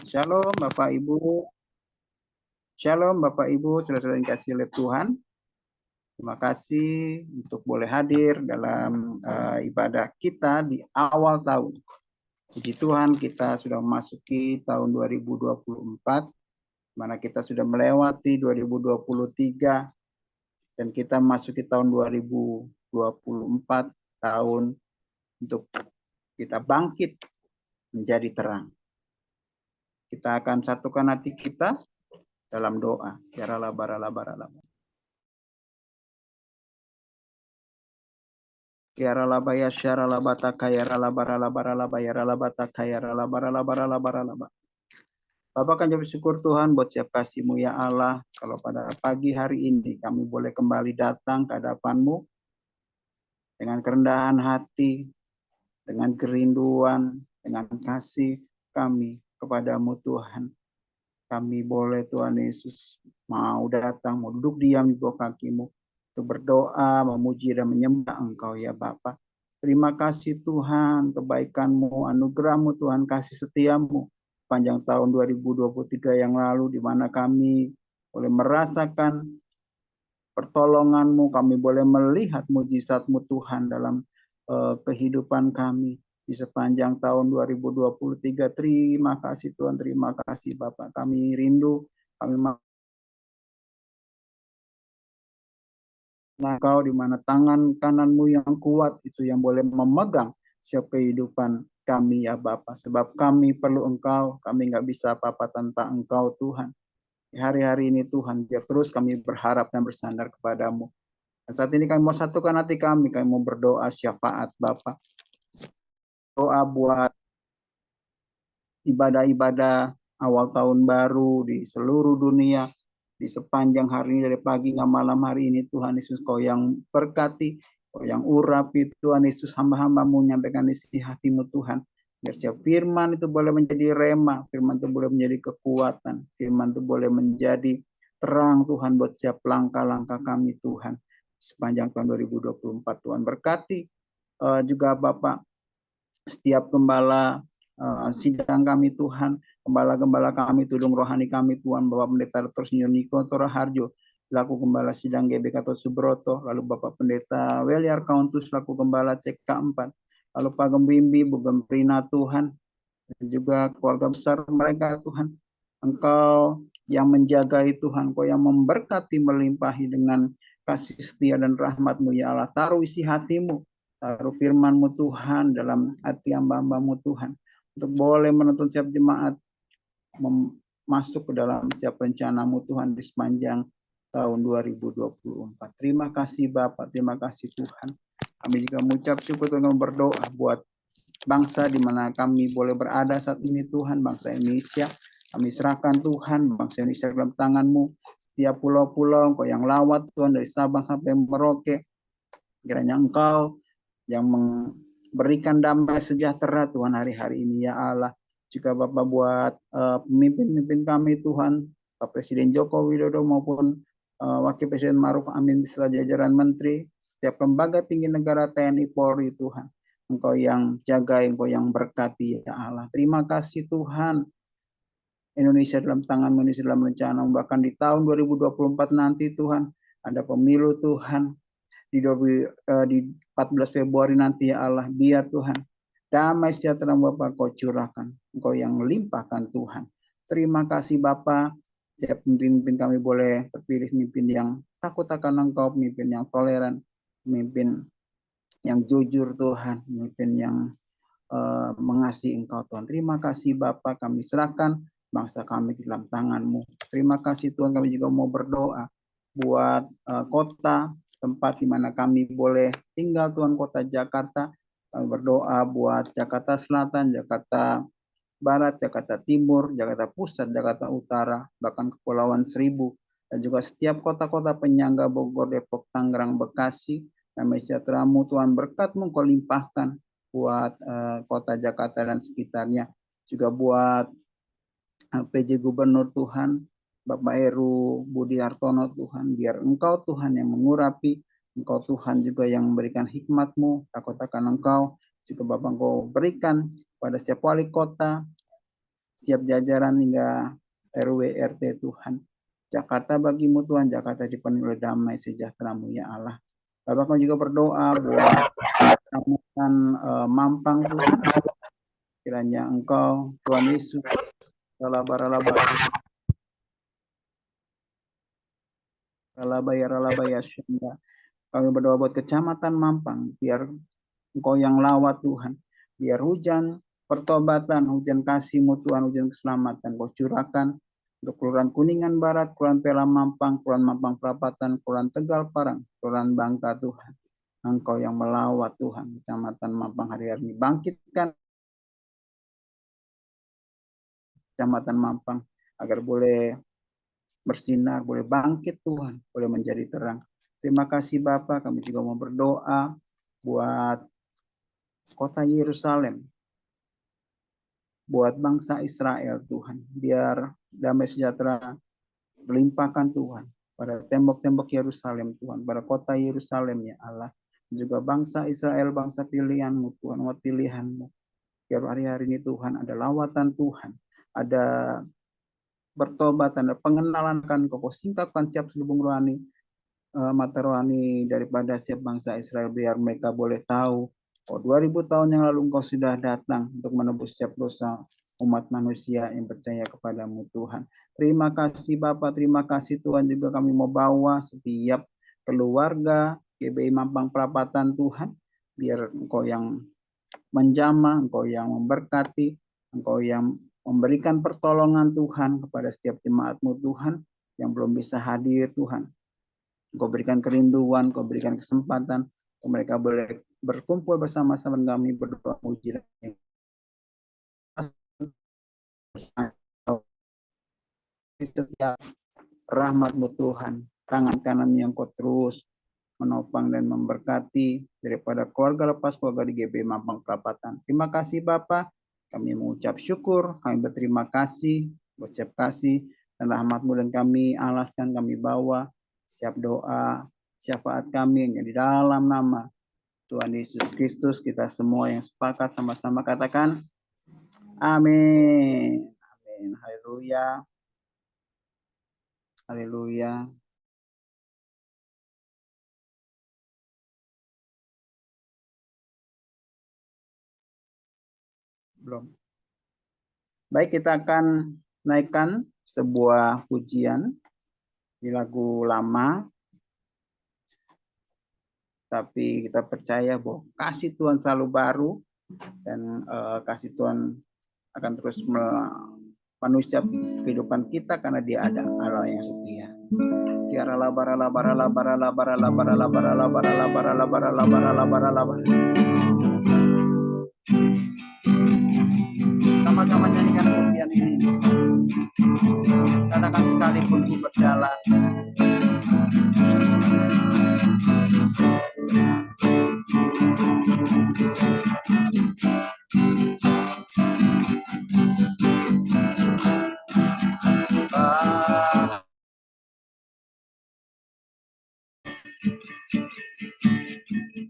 Shalom Bapak Ibu. Shalom Bapak Ibu, saudara-saudara yang dikasihi oleh Tuhan. Terima kasih untuk boleh hadir dalam ibadah kita di awal tahun. Puji Tuhan, kita sudah memasuki tahun 2024, mana kita sudah melewati 2023 dan kita memasuki tahun 2024, tahun untuk kita bangkit menjadi terang. Kita akan satukan hati kita dalam doa. Ya ralaba ralaba ralaba. Ya ralaba ya syaralaba takaya ralaba ralaba ralaba ya ralaba takaya ralaba ralaba ralaba ralaba. Bapak kami bersyukur Tuhan buat siap kasih-Mu ya Allah. Kalau pada pagi hari ini kami boleh kembali datang ke hadapan-Mu dengan kerendahan hati, dengan kerinduan, dengan kasih kami kepadamu Tuhan. Kami boleh Tuhan Yesus mau datang, mau duduk diam di bawah kaki-Mu untuk berdoa, memuji dan menyembah Engkau ya Bapa. Terima kasih Tuhan, kebaikan-Mu, anugerah-Mu Tuhan, kasih setia-Mu panjang tahun 2023 yang lalu, di mana kami boleh merasakan pertolongan-Mu, kami boleh melihat mujizat-Mu Tuhan dalam kehidupan kami di sepanjang tahun 2023. Terima kasih Tuhan, terima kasih Bapak. Kami rindu, kami Engkau di mana tangan kanan-Mu yang kuat itu yang boleh memegang setiap kehidupan kami ya Bapa. Sebab kami perlu Engkau, kami nggak bisa apa-apa tanpa Engkau Tuhan. Di hari-hari ini Tuhan, biar terus kami berharap dan bersandar kepadamu. Dan saat ini kami mau satukan hati kami mau berdoa syafaat Bapa. Doa buat ibadah-ibadah awal tahun baru di seluruh dunia, di sepanjang hari ini, dari pagi hingga malam hari ini, Tuhan Yesus Kau yang berkati, Kau yang urapi, Tuhan Yesus, hamba-hamba-Mu menyampaikan isi hati-Mu Tuhan. Biar setiap firman itu boleh menjadi rema, firman itu boleh menjadi kekuatan, firman itu boleh menjadi terang Tuhan buat setiap langkah-langkah kami Tuhan. Sepanjang tahun 2024 Tuhan berkati juga Bapak, setiap gembala sidang kami Tuhan, gembala-gembala kami, tudung rohani kami Tuhan, Bapak Pendeta Dr. Sinyo Niko Toraharjo, selaku gembala sidang GBK Gatot Subroto, lalu Bapak Pendeta Weliar Kauntus, selaku gembala CK4, lalu Pak Gembimbi, Bu Gemprina Tuhan, dan juga keluarga besar mereka Tuhan. Engkau yang menjagai Tuhan, Engkau yang memberkati melimpahi dengan kasih setia dan rahmat-Mu ya Allah. Taruh isi hati-Mu, taruh firman-Mu Tuhan dalam hati hamba-hamba-Mu Tuhan, untuk boleh menuntun setiap jemaat masuk ke dalam setiap rencana-Mu Tuhan di sepanjang tahun 2024. Terima kasih Bapak, terima kasih Tuhan. Kami juga mengucap syukur dengan berdoa buat bangsa di mana kami boleh berada saat ini Tuhan, bangsa Indonesia. Kami serahkan Tuhan bangsa Indonesia dalam tangan-Mu. Setiap pulau-pulau Engkau yang lawat Tuhan, dari Sabang sampai Merauke. Kiranya Engkau yang memberikan damai sejahtera Tuhan hari-hari ini ya Allah. Juga Bapak buat pemimpin-pemimpin kami Tuhan, Pak Presiden Joko Widodo maupun Wakil Presiden Maruf Amin beserta jajaran menteri, setiap lembaga tinggi negara TNI Polri Tuhan. Engkau yang jaga, Engkau yang berkati ya Allah. Terima kasih Tuhan. Indonesia dalam tangan-Mu, Indonesia dalam rencana, bahkan di tahun 2024 nanti Tuhan, ada pemilu Tuhan. Di 14 Februari nanti ya Allah, biar Tuhan damai sejahtera Bapak Kau curahkan, Engkau yang melimpahkan Tuhan. Terima kasih Bapak, setiap pemimpin kami boleh terpilih pemimpin yang takut akan Engkau, pemimpin yang toleran, pemimpin yang jujur Tuhan, pemimpin yang mengasihi Engkau Tuhan. Terima kasih Bapak, kami serahkan bangsa kami di dalam tangan-Mu. Terima kasih Tuhan, kami juga mau berdoa buat kota tempat di mana kami boleh tinggal Tuhan, kota Jakarta. Kami berdoa buat Jakarta Selatan, Jakarta Barat, Jakarta Timur, Jakarta Pusat, Jakarta Utara, bahkan Kepulauan Seribu, dan juga setiap kota-kota penyangga Bogor, Depok, Tangerang, Bekasi. Damai sejahtera-Mu Tuhan, berkat-Mu Kau limpahkan buat kota Jakarta dan sekitarnya. Juga buat PJ Gubernur Tuhan, Bapak Heru Budi Hartono Tuhan, biar Engkau Tuhan yang mengurapi, Engkau Tuhan juga yang memberikan hikmat-Mu, takut akan Engkau, juga Bapak Engkau berikan pada setiap wali kota, setiap jajaran hingga RW RT Tuhan. Jakarta bagimu Tuhan, Jakarta dipenuhi oleh damai sejahtera-Mu ya Allah. Bapak kami juga berdoa buat Kecamatan Mampang Tuhan. Kiranya Engkau Tuhan Yesus Ralabaya Sunda. Kami berdoa buat Kecamatan Mampang, biar Engkau yang lawat Tuhan, biar hujan pertobatan, hujan kasih-Mu Tuhan, hujan keselamatan Kau curahkan untuk Kelurahan Kuningan Barat, Kelurahan Pela Mampang, Kelurahan Mampang Perapatan, Kelurahan Tegal Parang, Kelurahan Bangka Tuhan. Engkau yang melawat Tuhan, Kecamatan Mampang hari-hari ini. Bangkitkan Kecamatan Mampang agar boleh bersinar, boleh bangkit Tuhan, boleh menjadi terang. Terima kasih Bapak, kami juga mau berdoa buat kota Yerusalem, buat bangsa Israel Tuhan, biar damai sejahtera melimpahkan Tuhan pada tembok-tembok Yerusalem Tuhan, pada kota Yerusalem ya Allah, juga bangsa Israel, bangsa pilihan-Mu Tuhan, umat pilihan-Mu. Biar hari-hari ini Tuhan ada lawatan Tuhan, ada bertobat, ada pengenalan kan Kau singkapkan siap selubung rohani, mata rohani daripada siap bangsa Israel, biar mereka boleh tahu 2000 tahun yang lalu Engkau sudah datang untuk menebus setiap dosa umat manusia yang percaya kepadamu Tuhan. Terima kasih Bapak, terima kasih Tuhan, juga kami mau bawa setiap keluarga GBI Mampang Perapatan Tuhan, biar Engkau yang menjamah, Engkau yang memberkati, Engkau yang memberikan pertolongan Tuhan kepada setiap jemaat-Mu Tuhan yang belum bisa hadir Tuhan. Engkau berikan kerinduan, Engkau berikan kesempatan, mereka boleh berkumpul bersama-sama dengan kami berdoa muji setiap rahmat-Mu Tuhan, tangan kanan yang Kau terus menopang dan memberkati daripada keluarga lepas keluarga di GB Mampang Perapatan. Terima kasih Bapak, kami mengucap syukur, kami berterima kasih, berucap kasih, dan rahmat-Mu dan kami alaskan, kami bawa siap doa, syafaat kami yang di dalam nama Tuhan Yesus Kristus. Kita semua yang sepakat sama-sama katakan amin. Amin. Haleluya. Haleluya. Belum. Baik, kita akan naikkan sebuah pujian di lagu lama. Tapi kita percaya bahwa kasih Tuhan selalu baru, dan kasih Tuhan akan terus memenuhi setiap kehidupan kita karena Dia ada Allah yang setia. Sama-sama nyanyikan pujian ini. Katakan sekalipun ku berjalan.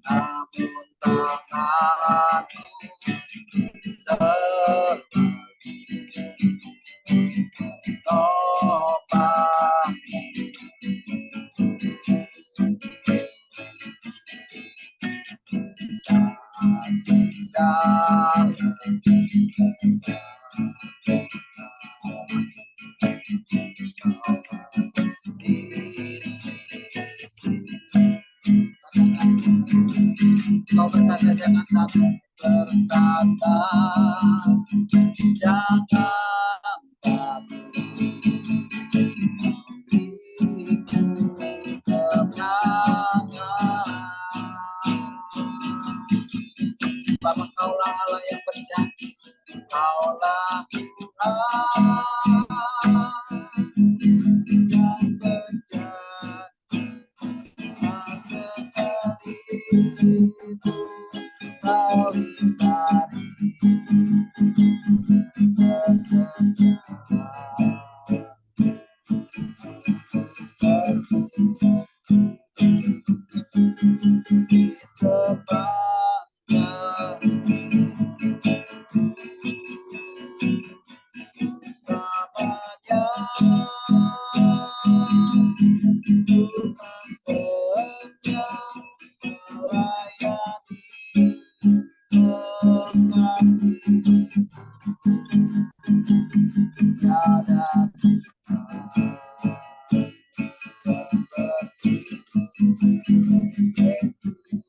Namun tanganmu selalu topang saat dalam Kau berkata jangan takut, berkata jangan takut, beriku kemenangan. Bapa, Kaulah Allah yang berjanji, Kaulah Tuhan yang berjanji, sekalipun Kau hindari di sepanjang Tiada seperti Yesus,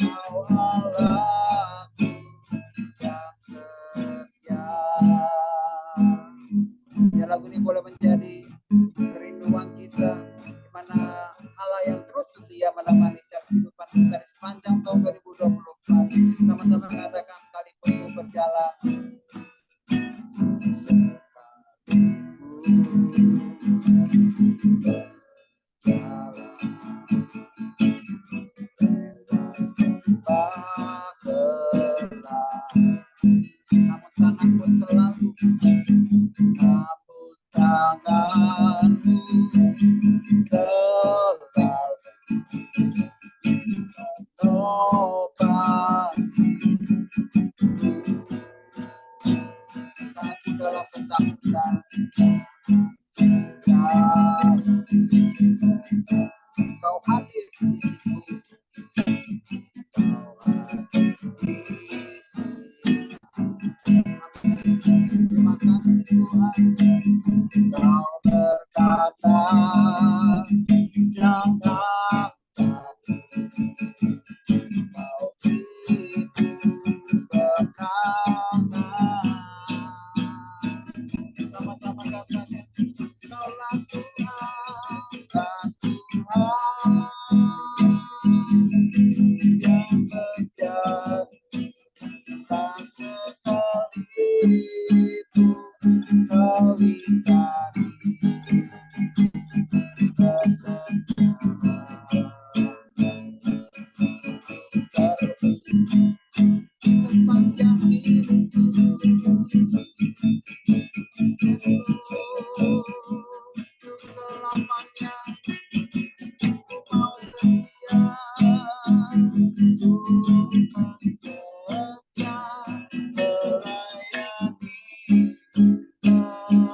Kau Allahku yang setia. Ya, lagu ini boleh menjadi kerinduan kita, di mana Allah yang terus setia menemani setiap kehidupan kita di sepanjang tahun 2024. Sama-sama mengatakan sekalipun ku berjalan, namun tanganmu selalu, namun tanganmu selalu menopang aku dalam ketakutan. Kau hadir di sisiku, Kau hadir di sisiku. Amin. Terima kasih Tuhan. Kau berkata, jangan takut, kau itu bernama. Sama-sama katakan, Kaulah Tuhan, Tuhan yang berjanji, tak sekalipun kau ingkari sepanjang hidupku. Selamanya ku mau setia, melayani,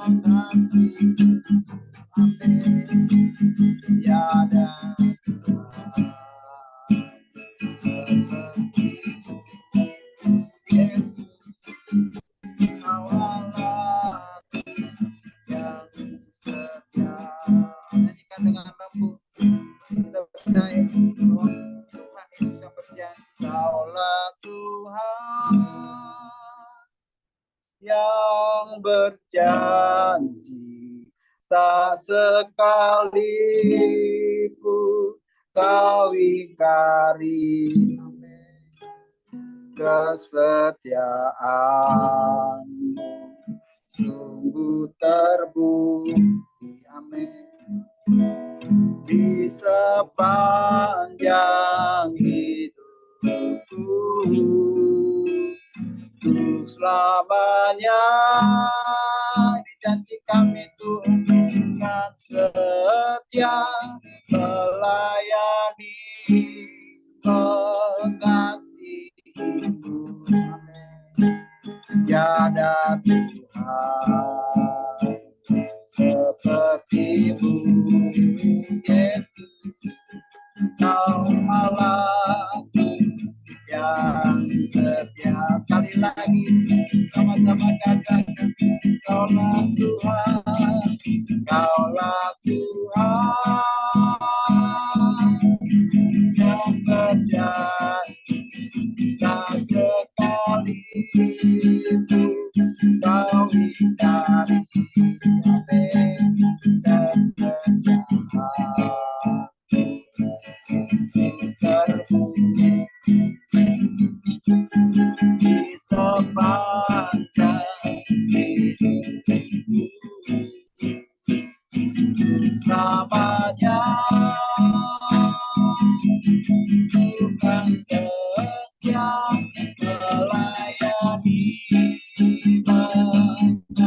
mengasihi. Amin. Tiada seperti Yesus, Kau Allahku yang setia. Nyanyikan dengan lembut, kita percaya bahwa Tuhan yang bisa berjanji. Kaulah Tuhan yang berjanji, tak sekalipun kau ingkari. Kesetiaan sungguh terbukti, amin, di sepanjang hidupku. Untuk selamanya ini janji kami Tuhan, dengan setia melayani, mengasihi-Mu. Amin. Tiada Tuhan seperti-Mu, Yesus, Kau Allahku yang setia. Sekali lagi sama-sama katakan, Kaulah Tuhan, Kaulah Tuhan yang berjanji, tak sekalipun kau ingkari. Amin. Kesetiaan di sepanjang hidupku. Selamanya Tuhan setia melayani, mengasihi.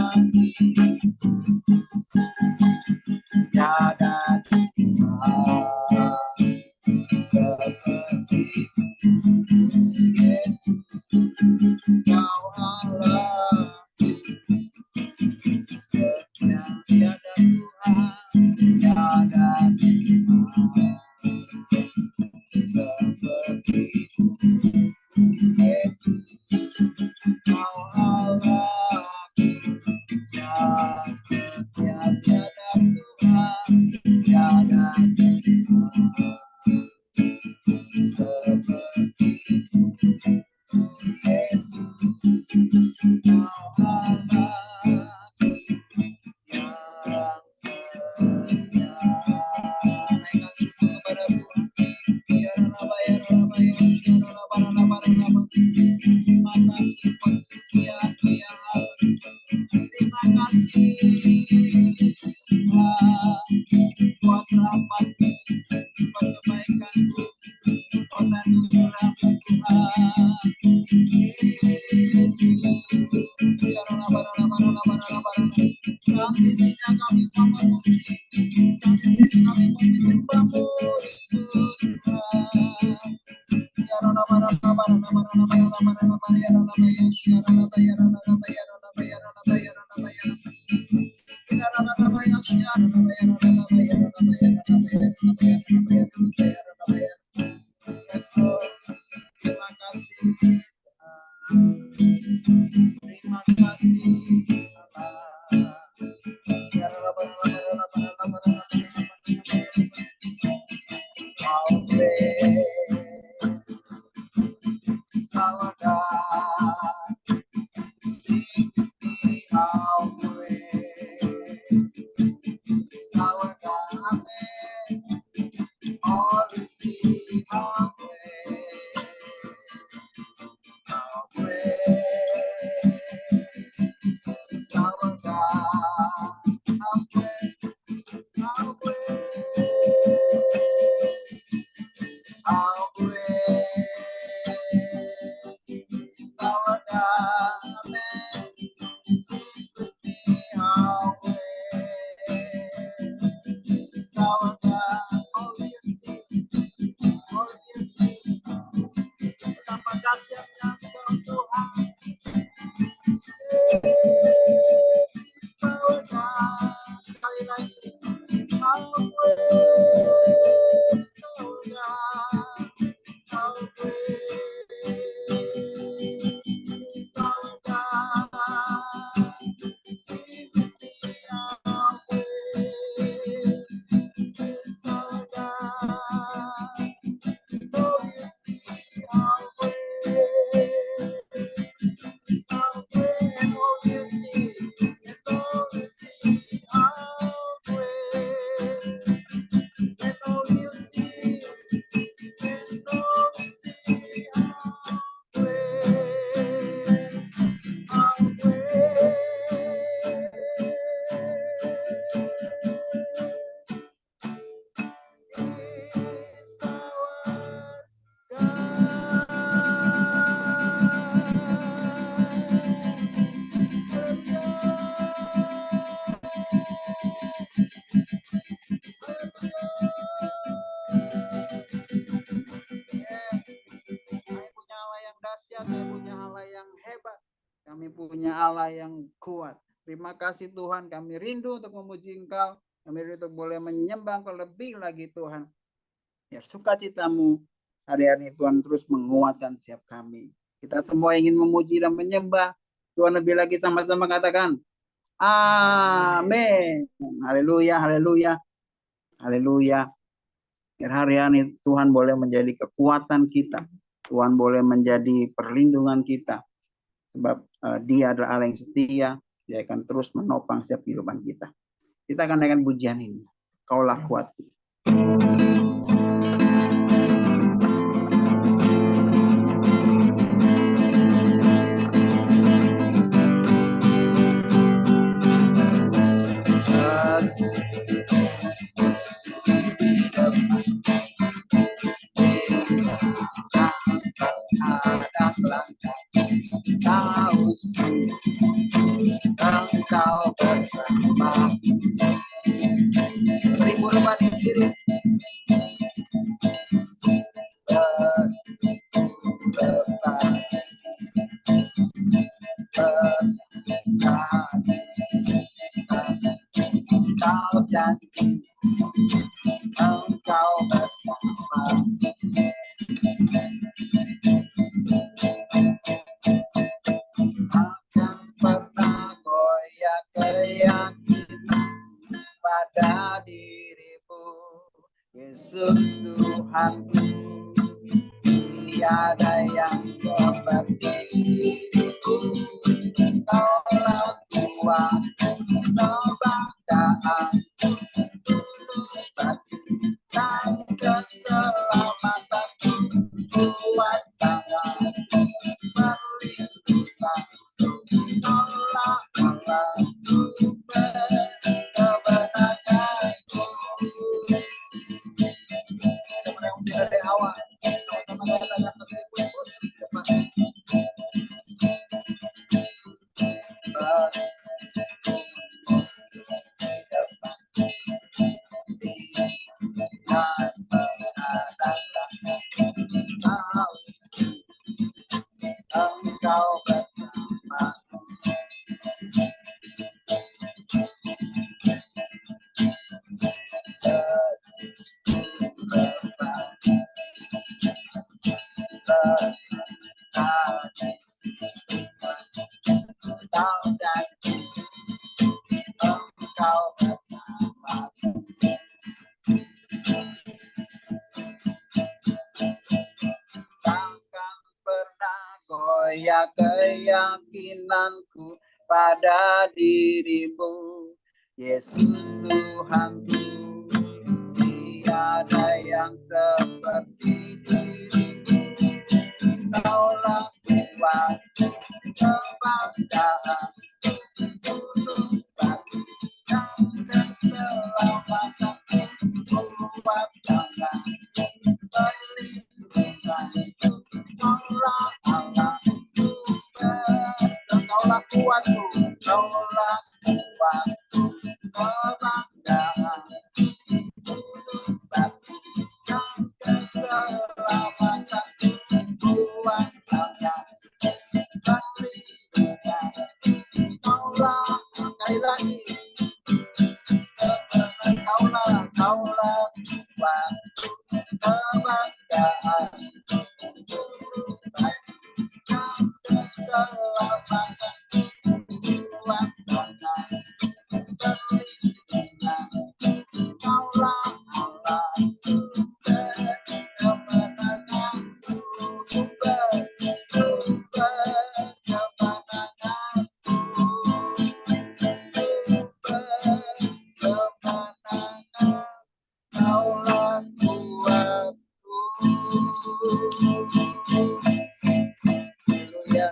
Terima kasih Tuhan buat rahmat-Mu, buat kebaikan-Mu, buat anugerah-Mu Tuhan. Saat ininya kami mau memuji, saat ini kami mau menyembah-Mu Yesus Tuhan. Terima kasih. Terima kasih. Kami punya Allah yang kuat. Terima kasih Tuhan, kami rindu untuk memuji Engkau. Kami rindu untuk boleh menyembah Engkau lebih lagi Tuhan. Ya, sukacitamu hari-hari Tuhan terus menguatkan setiap kami. Kita semua ingin memuji dan menyembah Tuhan lebih lagi, sama-sama katakan amin. Haleluya, haleluya, haleluya. Biar hari-hari Tuhan boleh menjadi kekuatan kita. Tuhan boleh menjadi perlindungan kita. Sebab Dia adalah Allah yang setia. Dia akan terus menopang setiap kehidupan kita. Kita akan naikkan pujian ini. Kaulah kuat. Engkau bersama ribu rumah di diri engkau janji engkau bersama akan pernah goyah keyakinan pada dirimu Yesus Tuhanku. Tiada yang seperti dirimu. Kaulah kuat kebanggaan tulus bagi dan keselamatanku. Kuat tangan perlindungan. Kaulah Allah sumber kemenanganku. Teman yang dari awal, sama-sama katakan meskipun engkau bersamaku. Engkau bersamaku. Takkan pernah goyah keyakinanku pada dirimu, Yesus Tuhanku. Tiada yang seperti dirimu. Kaulah kuatku, kebanggaan, tutupanku, dan keselamatanku. Kuat jangan perlindunganku. Kaulah Allah sumber. Kaulah kuatku, kaulah kuatku, kebanggaan, tutupanku, dan keselamatanku. Kuat jangan perlindungan. Kaulah, sekali lagi. Kaulah kuatku, kebanggaan, tutupan, dan keselamatanku. Kuat jangan perlindungan. Kaulah Allah sumber kemenanganku. Sumber kemenanganku. Kemenangan, kaulah kuatku. Haleluya.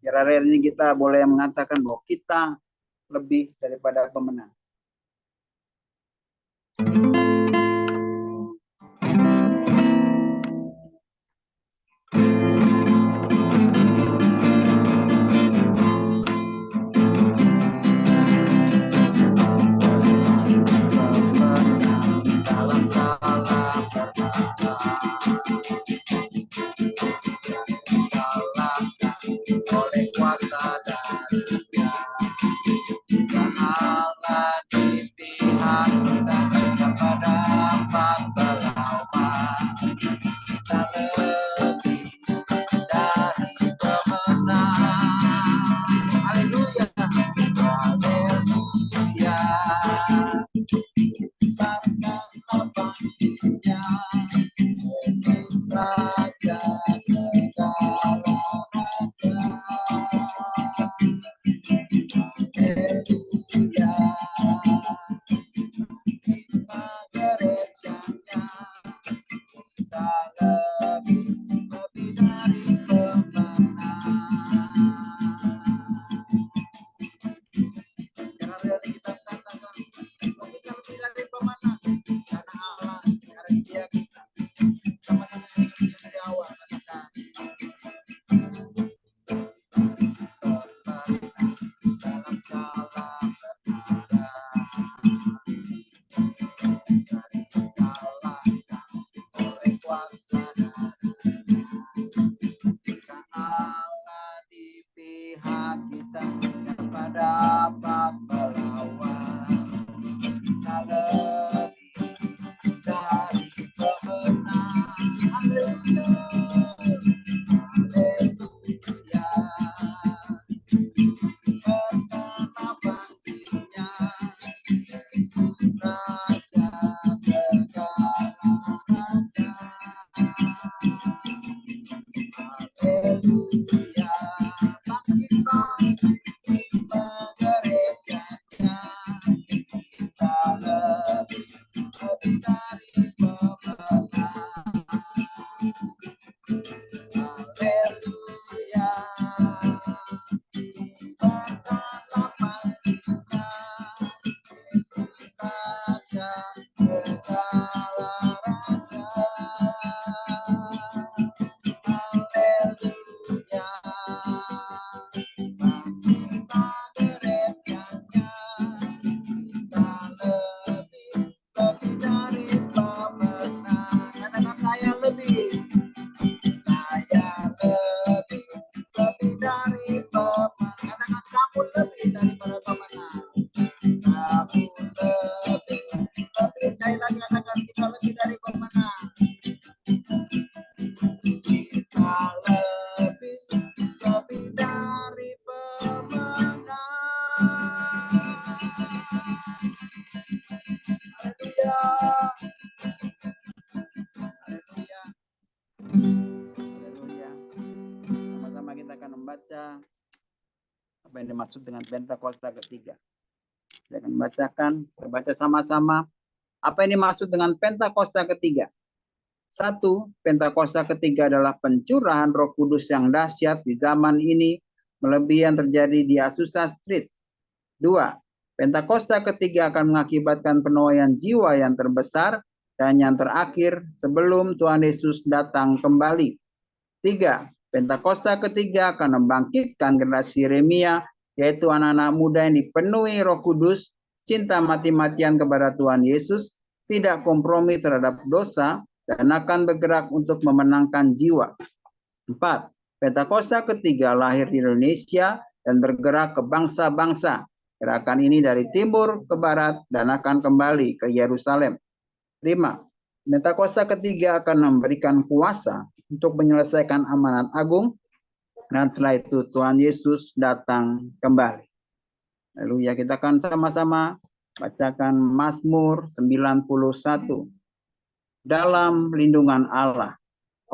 Biar hari ini kita boleh mengatakan bahwa kita lebih daripada pemenang. Dalam segala perkara oleh kuasa Dia, dan Allah di pihak kita, siapa dapat melawan? Kita lebih dari pemenang. Haleluya, haleluya. Karena bangkitnya Yesus Raja segala raja. Haleluya. Kita gerejanya, kita lebih dari pemenang. Karena kita katakan, kita lebih dari pemenang. Karena Allah, karena Dia kita. Sama-sama dari awal katakan. Dalam segala perkara dari kalahkan oleh kuasa darahnya. Jika Allah di pihak kita, siapa dapat melawan? Kita lebih dari pemenang. Haleluya, haleluya. Bersama bangkitnya Yesus Raja segala raja. Haleluya, bangkitlah, Kita gerejanya, kita lebih dari pemenang. Katakan saya lebih dari pemenang. Katakan kamu lebih daripada pemenang. Kamu lebih sekali lagi katakan kita lebih dari pemenang. Kita lebih dari pemenang. Haleluya. Haleluya. Haleluya. Sama-sama kita akan membaca apa yang dimaksud dengan Pentakosta ketiga. Saya akan membacakan, kita baca sama-sama apa yang dimaksud dengan Pentakosta ketiga. 1. Pentakosta ketiga adalah pencurahan Roh Kudus yang dahsyat di zaman ini, melebihi yang terjadi di Azusa Street. 2. Pentakosta ketiga akan mengakibatkan penuaian jiwa yang terbesar dan yang terakhir sebelum Tuhan Yesus datang kembali. 3. Pentakosta ketiga akan membangkitkan generasi Yeremia, yaitu anak-anak muda yang dipenuhi Roh Kudus, cinta mati-matian kepada Tuhan Yesus, tidak kompromi terhadap dosa, dan akan bergerak untuk memenangkan jiwa. 4. Pentakosta ketiga lahir di Indonesia dan bergerak ke bangsa-bangsa. Gerakan ini dari timur ke barat dan akan kembali ke Yerusalem. 5. Pentakosta ketiga akan memberikan kuasa untuk menyelesaikan amanat agung, dan setelah itu Tuhan Yesus datang kembali. Lalu ya kita akan sama-sama bacakan Mazmur 91. Dalam lindungan Allah,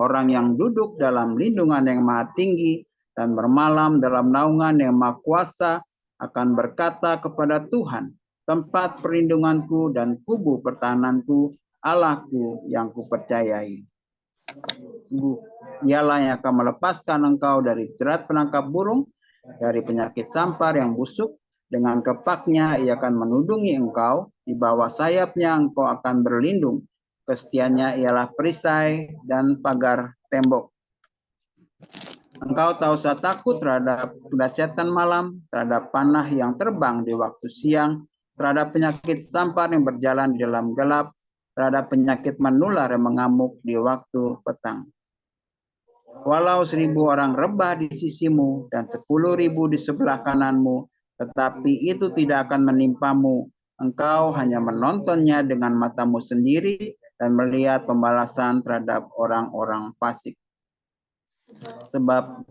orang yang duduk dalam lindungan yang maha tinggi dan bermalam dalam naungan yang maha kuasa akan berkata kepada Tuhan, tempat perlindunganku dan kubu pertahananku, Allahku yang kupercayai. Sungguh, dialah yang akan melepaskan engkau dari jerat penangkap burung, dari penyakit sampar yang busuk. Dengan kepaknya ia akan menudungi engkau, di bawah sayapnya engkau akan berlindung. Kesetiaannya ialah perisai dan pagar tembok. Engkau tak usah takut terhadap kedahsyatan malam, terhadap panah yang terbang di waktu siang, terhadap penyakit sampar yang berjalan di dalam gelap, terhadap penyakit menular yang mengamuk di waktu petang. Walau 1.000 orang rebah di sisimu dan 10.000 di sebelah kananmu, tetapi itu tidak akan menimpamu. Engkau hanya menontonnya dengan matamu sendiri dan melihat pembalasan terhadap orang-orang fasik. Sebab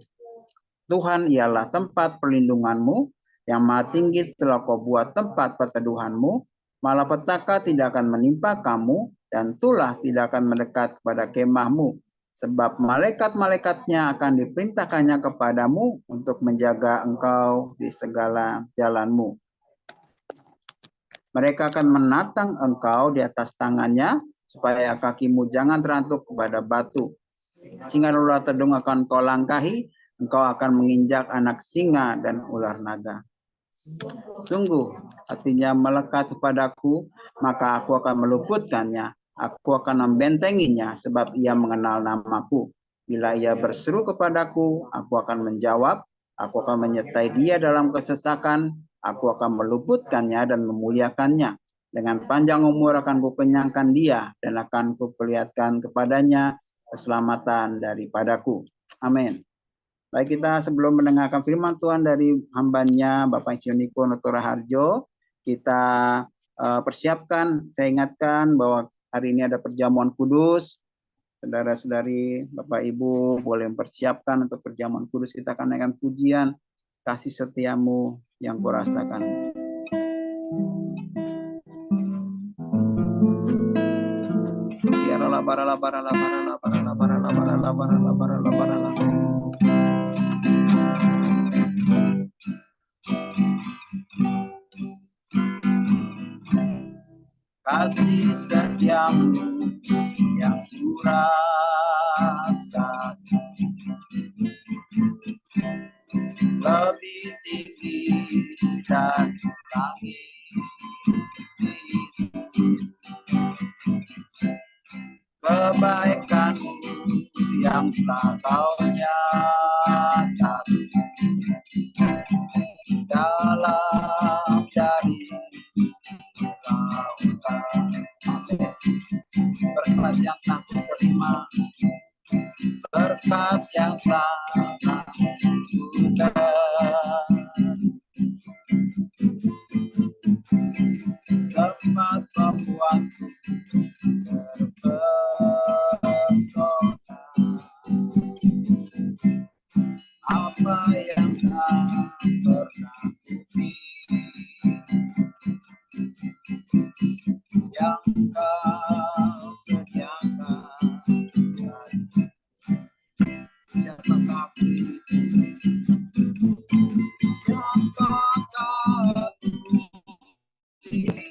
Tuhan ialah tempat perlindunganmu, yang maha tinggi telah kau buat tempat perteduhanmu, malapetaka tidak akan menimpa kamu, dan tulah tidak akan mendekat kepada kemahmu. Sebab malaikat-malaikatnya akan diperintahkannya kepadamu untuk menjaga engkau di segala jalanmu. Mereka akan menatang engkau di atas tangannya, supaya kakimu jangan terantuk kepada batu. Singa dan ular tedung akan kau langkahi, engkau akan menginjak anak singa dan ular naga. Sungguh, hatinya melekat kepadaku, maka aku akan meluputkannya. Aku akan membentenginya, sebab ia mengenal namaku. Bila ia berseru kepadaku, aku akan menjawab. Aku akan menyertai dia dalam kesesakan. Aku akan meluputkannya dan memuliakannya. Dengan panjang umur akan kukenyangkan dia, dan akan kuperlihatkan kepadanya keselamatan daripadaku. Amin. Baik, kita sebelum mendengarkan firman Tuhan dari hambanya Bapak Sioniko Notora Harjo, kita persiapkan, saya ingatkan bahwa hari ini ada perjamuan kudus. Saudara-saudari, Bapak Ibu boleh mempersiapkan untuk perjamuan kudus. Kita akan naikkan pujian kasih setiamu yang kurasakan. Kasih setiamu yang kurasakan lebih tinggi dan langit. Kebaikanmu yang telah kau nyatakan yang tak pernah bukti, yang kau sediakan. Siapakah aku ini? Siapakah aku ini?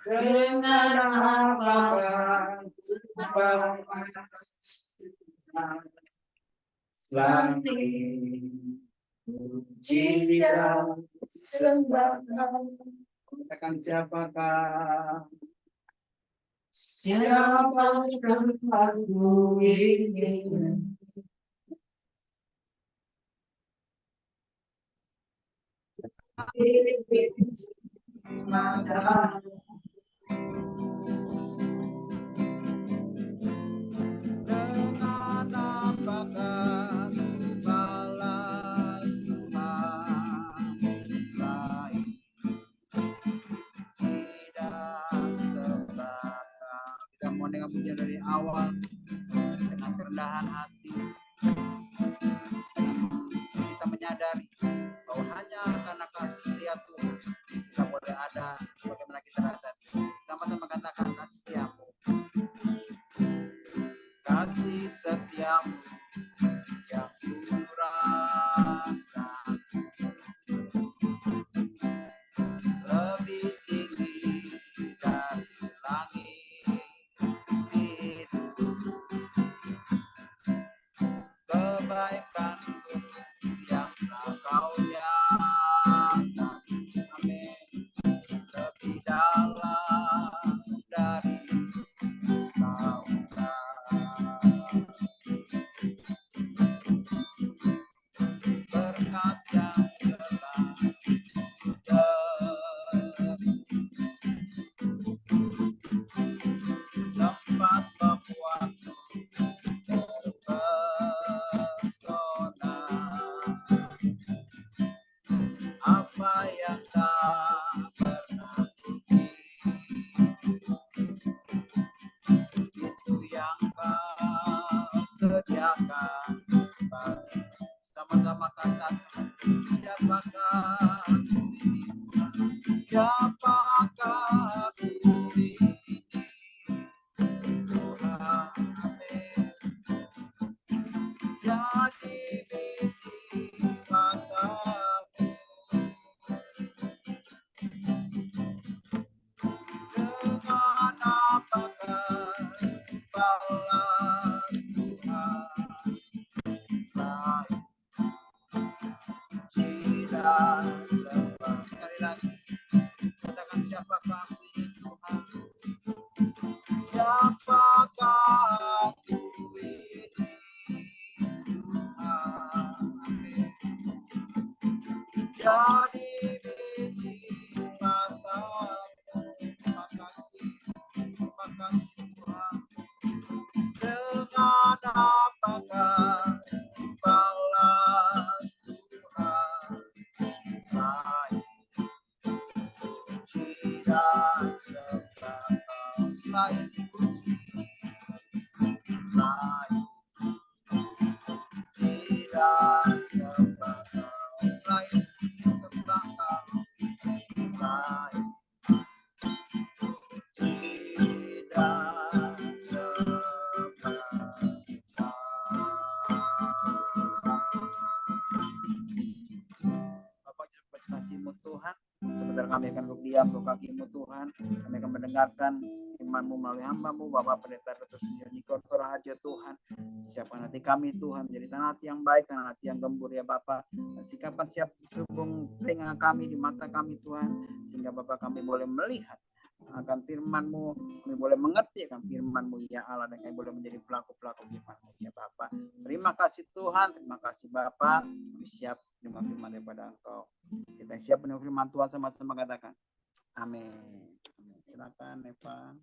Dengan apakah selalu puji dan sembah. Katakan siapakah aku ini? Maka dengan apakah ku balas Tuhan, lain tidak sebatas. Kita mau dengan pujian dari awal dengan kerendahan hati, kita menyadari bahwa hanya karena kasih setia Tuhan kita boleh ada bagaimana kita rasa. Sama-sama katakan kasih setiamu yang ku rasa lebih tinggi dari langit itu, kebaikanku yang telah kau nyatakan, amin, lebih dalam dari lautan. Berkat yang telah sempat membuatku terpesona. Apa yang tak pernah itu yang kau sediakan bagi. Sama-sama katakan siapakah aku ini, siapakah aku ini, Tuhan, amin. Jadi biji masamu dengan apakah balas Tuhan, lain tidak sembah. Sekali lagi katakan siapakah aku ini, Tuhan, siapakah aku ini, Tuhan, amin. Jadi biji masamu, makasih Tuhan. Dengan apakah balas Tuhan, lain puji dan sembah kau, selain puji, lain puji dan sembah kau, selain puji sembah kau, selain puji dan sembah kau. Bapak kasih-Mu Tuhan, sebentar kami akan berdiam di kaki-Mu Tuhan. Kami akan mendengarkan firman-Mu melalui hamba-Mu, Bapak Pendeta Dr. Niko Raharjo Tuhan. Siapkan hati kami Tuhan, menjadi tanah hati yang baik, tanah hati yang gembur ya Bapak. Sikapkan siap hubung telinga kami di mata kami Tuhan, sehingga Bapak kami boleh melihat akan firman-Mu, kami boleh mengerti akan firman-Mu ya Allah, dan kami boleh menjadi pelaku-pelaku firman-Mu ya Bapak. Terima kasih Tuhan, terima kasih Bapak. Kami siap menerima firman daripada Engkau. Kita siap menerima firman Tuhan, sama-sama katakan amin. Silakan Eva.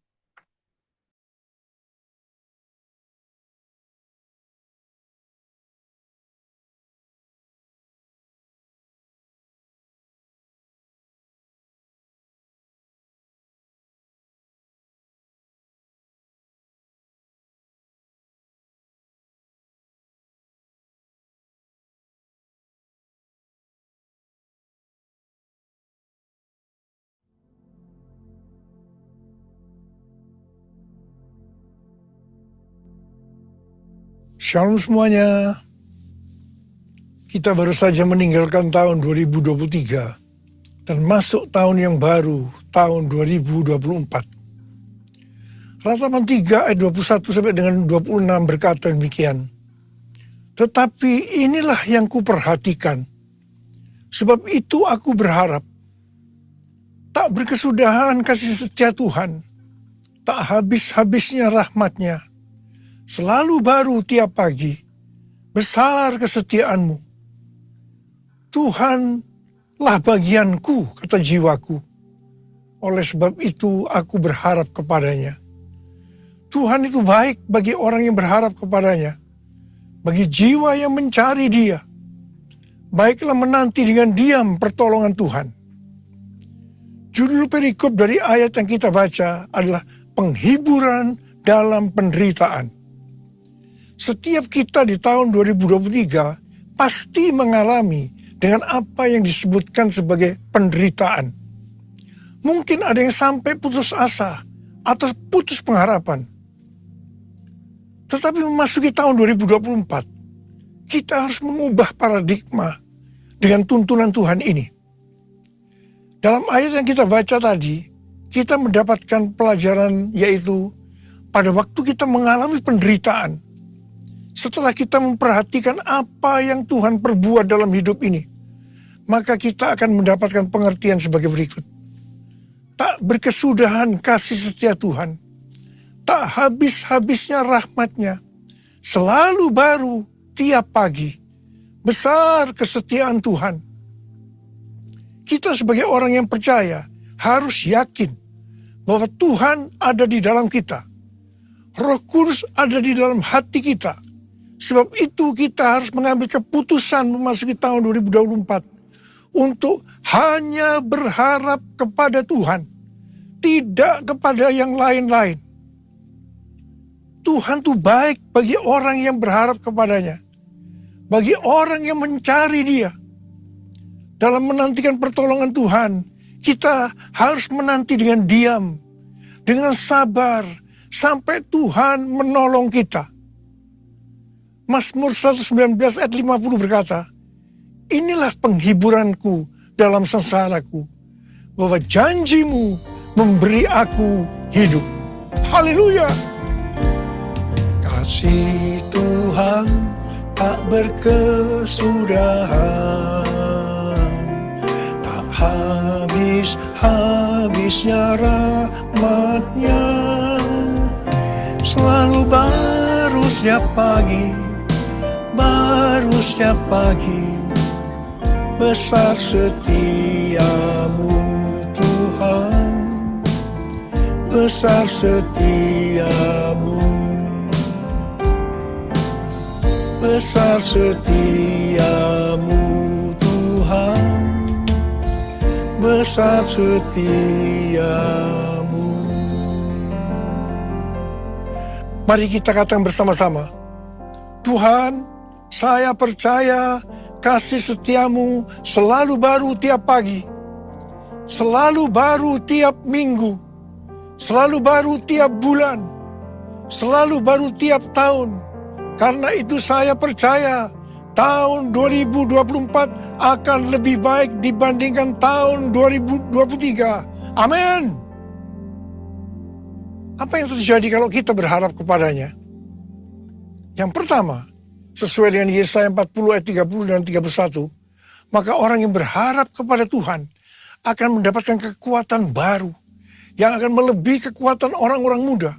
Shalom semuanya. Kita baru saja meninggalkan tahun 2023 dan masuk tahun yang baru, tahun 2024. Ratapan 3 ayat 21 sampai dengan 26 berkata demikian. Tetapi inilah yang kuperhatikan, sebab itu aku berharap. Tak berkesudahan kasih setia Tuhan, tak habis-habisnya rahmat-Nya. Selalu baru tiap pagi, besar kesetiaan-Mu. Tuhanlah bagianku, kata jiwaku. Oleh sebab itu aku berharap kepadanya. Tuhan itu baik bagi orang yang berharap kepadanya, bagi jiwa yang mencari Dia. Baiklah menanti dengan diam pertolongan Tuhan. Judul perikop dari ayat yang kita baca adalah penghiburan dalam penderitaan. Setiap kita di tahun 2023 pasti mengalami dengan apa yang disebutkan sebagai penderitaan. Mungkin ada yang sampai putus asa atau putus pengharapan. Tetapi memasuki tahun 2024, kita harus mengubah paradigma dengan tuntunan Tuhan ini. Dalam ayat yang kita baca tadi, kita mendapatkan pelajaran yaitu pada waktu kita mengalami penderitaan, setelah kita memperhatikan apa yang Tuhan perbuat dalam hidup ini, maka kita akan mendapatkan pengertian sebagai berikut. Tak berkesudahan kasih setia Tuhan, tak habis-habisnya rahmat-Nya, selalu baru tiap pagi, besar kesetiaan Tuhan. Kita sebagai orang yang percaya harus yakin bahwa Tuhan ada di dalam kita. Roh Kudus ada di dalam hati kita. Sebab itu kita harus mengambil keputusan memasuki tahun 2024 untuk hanya berharap kepada Tuhan, tidak kepada yang lain-lain. Tuhan itu baik bagi orang yang berharap kepadanya, bagi orang yang mencari Dia. Dalam menantikan pertolongan Tuhan, kita harus menanti dengan diam, dengan sabar, sampai Tuhan menolong kita. Mazmur 119 ayat 50 berkata, inilah penghiburanku dalam sengsaraku, bahwa janji-Mu memberi aku hidup. Haleluya! Kasih Tuhan tak berkesudahan, tak habis-habisnya rahmat-Nya, selalu baru setiap pagi, baru setiap pagi. Besar setiamu Tuhan, besar setiamu, besar setiamu Tuhan, besar setiamu. Mari kita katakan bersama-sama, Tuhan, saya percaya kasih setiamu selalu baru tiap pagi, selalu baru tiap minggu, selalu baru tiap bulan, selalu baru tiap tahun. Karena itu saya percaya tahun 2024 akan lebih baik dibandingkan tahun 2023. Amin. Apa yang terjadi kalau kita berharap kepadanya? Yang pertama, sesuai dengan Yesaya 40 ayat 30 dan 31, maka orang yang berharap kepada Tuhan akan mendapatkan kekuatan baru yang akan melebihi kekuatan orang-orang muda.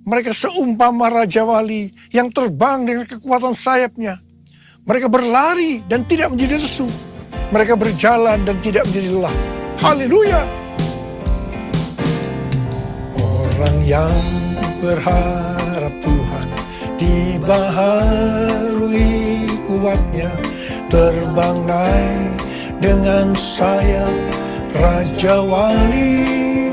Mereka seumpama Raja Wali yang terbang dengan kekuatan sayapnya. Mereka berlari dan tidak menjadi lesu. Mereka berjalan dan tidak menjadi lelah. Haleluya! Orang yang berharap Tuhan dibaharui kuatnya, terbang naik dengan sayap Raja Wali.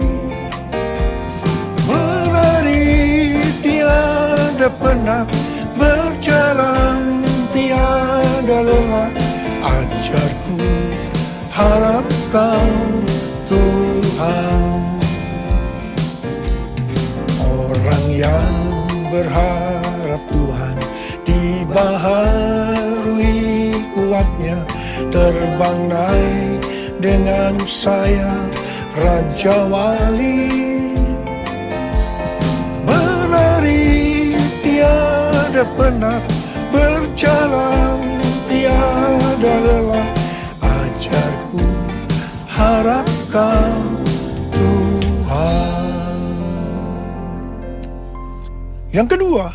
Berlari tiada penat, berjalan tiada lelah. Ajarku harap Kau Tuhan. Orang yang berharap Tuhan baharui kuatnya, terbang naik dengan sayap Raja Wali. Menari tiada penat, berjalan tiada lelah, ajarku harap Kau Tuhan. Yang kedua,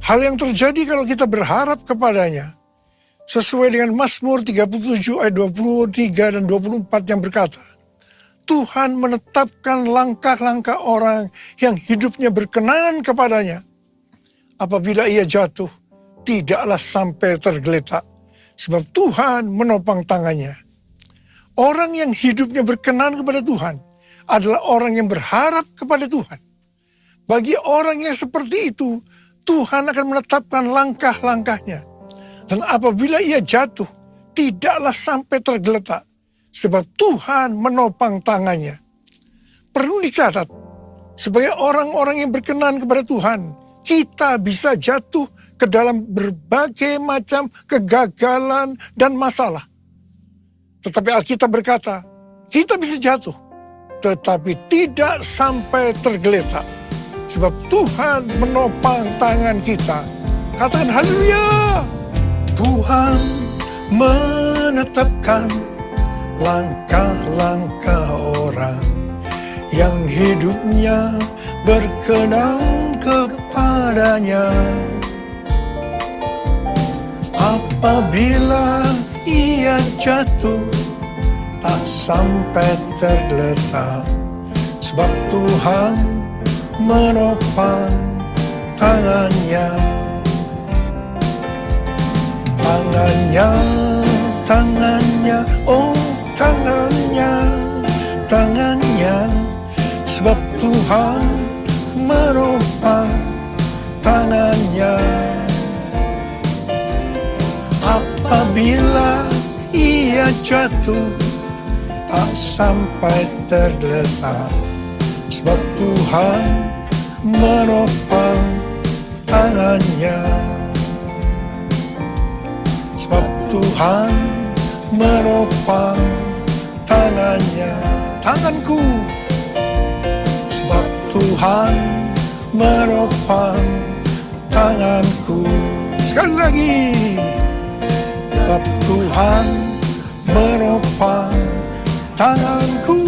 hal yang terjadi kalau kita berharap kepadanya, sesuai dengan Mazmur 37 ayat 23 dan 24 yang berkata, Tuhan menetapkan langkah-langkah orang yang hidupnya berkenan kepadanya. Apabila ia jatuh, tidaklah sampai tergeletak, sebab Tuhan menopang tangannya. Orang yang hidupnya berkenan kepada Tuhan adalah orang yang berharap kepada Tuhan. Bagi orang yang seperti itu, Tuhan akan menetapkan langkah-langkahnya. Dan apabila ia jatuh, tidaklah sampai tergeletak, sebab Tuhan menopang tangannya. Perlu dicatat, sebagai orang-orang yang berkenan kepada Tuhan, kita bisa jatuh ke dalam berbagai macam kegagalan dan masalah. Tetapi Alkitab berkata, kita bisa jatuh, tetapi tidak sampai tergeletak. Sebab Tuhan menopang tangan kita. Katakan haleluya. Tuhan menetapkan langkah-langkah orang yang hidupnya berkenan kepadanya. Apabila ia jatuh, tak sampai tergeletak, sebab Tuhan menopang tangannya. Tangannya, tangannya, oh tangannya, tangannya, sebab Tuhan menopang tangannya. Apabila ia jatuh, tak sampai tergeletak, sebab Tuhan menopang tangannya. Sebab Tuhan menopang tangannya. Tanganku. Sebab Tuhan menopang tanganku. Sekali lagi. Sebab Tuhan menopang tanganku.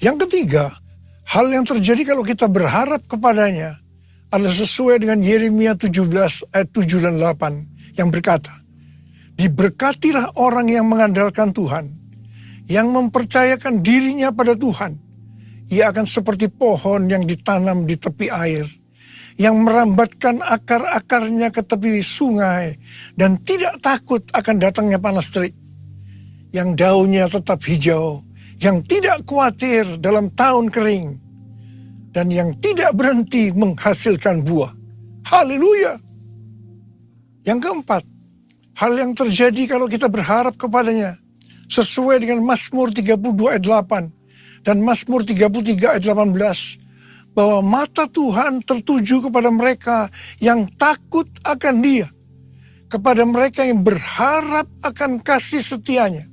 Yang ketiga, hal yang terjadi kalau kita berharap kepadanya adalah sesuai dengan Yeremia 17 ayat 7 dan 8 yang berkata, diberkatilah orang yang mengandalkan Tuhan, yang mempercayakan dirinya pada Tuhan. Ia akan seperti pohon yang ditanam di tepi air, yang merambatkan akar-akarnya ke tepi sungai, dan tidak takut akan datangnya panas terik. Yang daunnya tetap hijau, yang tidak khawatir dalam tahun kering, dan yang tidak berhenti menghasilkan buah. Haleluya. Yang keempat, hal yang terjadi kalau kita berharap kepadanya, sesuai dengan Mazmur 32 ayat 8 dan Mazmur 33 ayat 18, bahwa mata Tuhan tertuju kepada mereka yang takut akan Dia, kepada mereka yang berharap akan kasih setianya.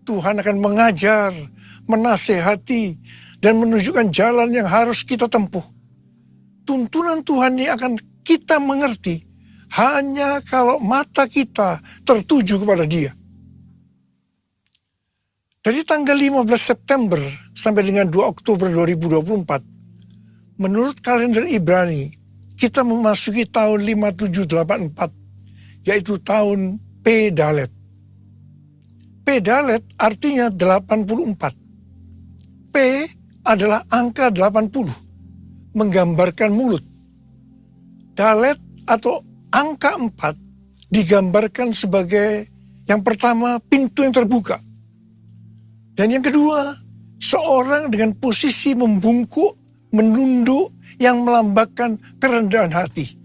Tuhan akan mengajar, menasehati, dan menunjukkan jalan yang harus kita tempuh. Tuntunan Tuhan ini akan kita mengerti hanya kalau mata kita tertuju kepada Dia. Dari tanggal 15 September sampai dengan 2 Oktober 2024, menurut kalender Ibrani, kita memasuki tahun 5784, yaitu tahun P Dalet. P Dalet artinya 84. P adalah angka 80, menggambarkan mulut. Dalet atau angka 4 digambarkan sebagai yang pertama pintu yang terbuka. Dan yang kedua, seorang dengan posisi membungkuk, menunduk yang melambangkan kerendahan hati.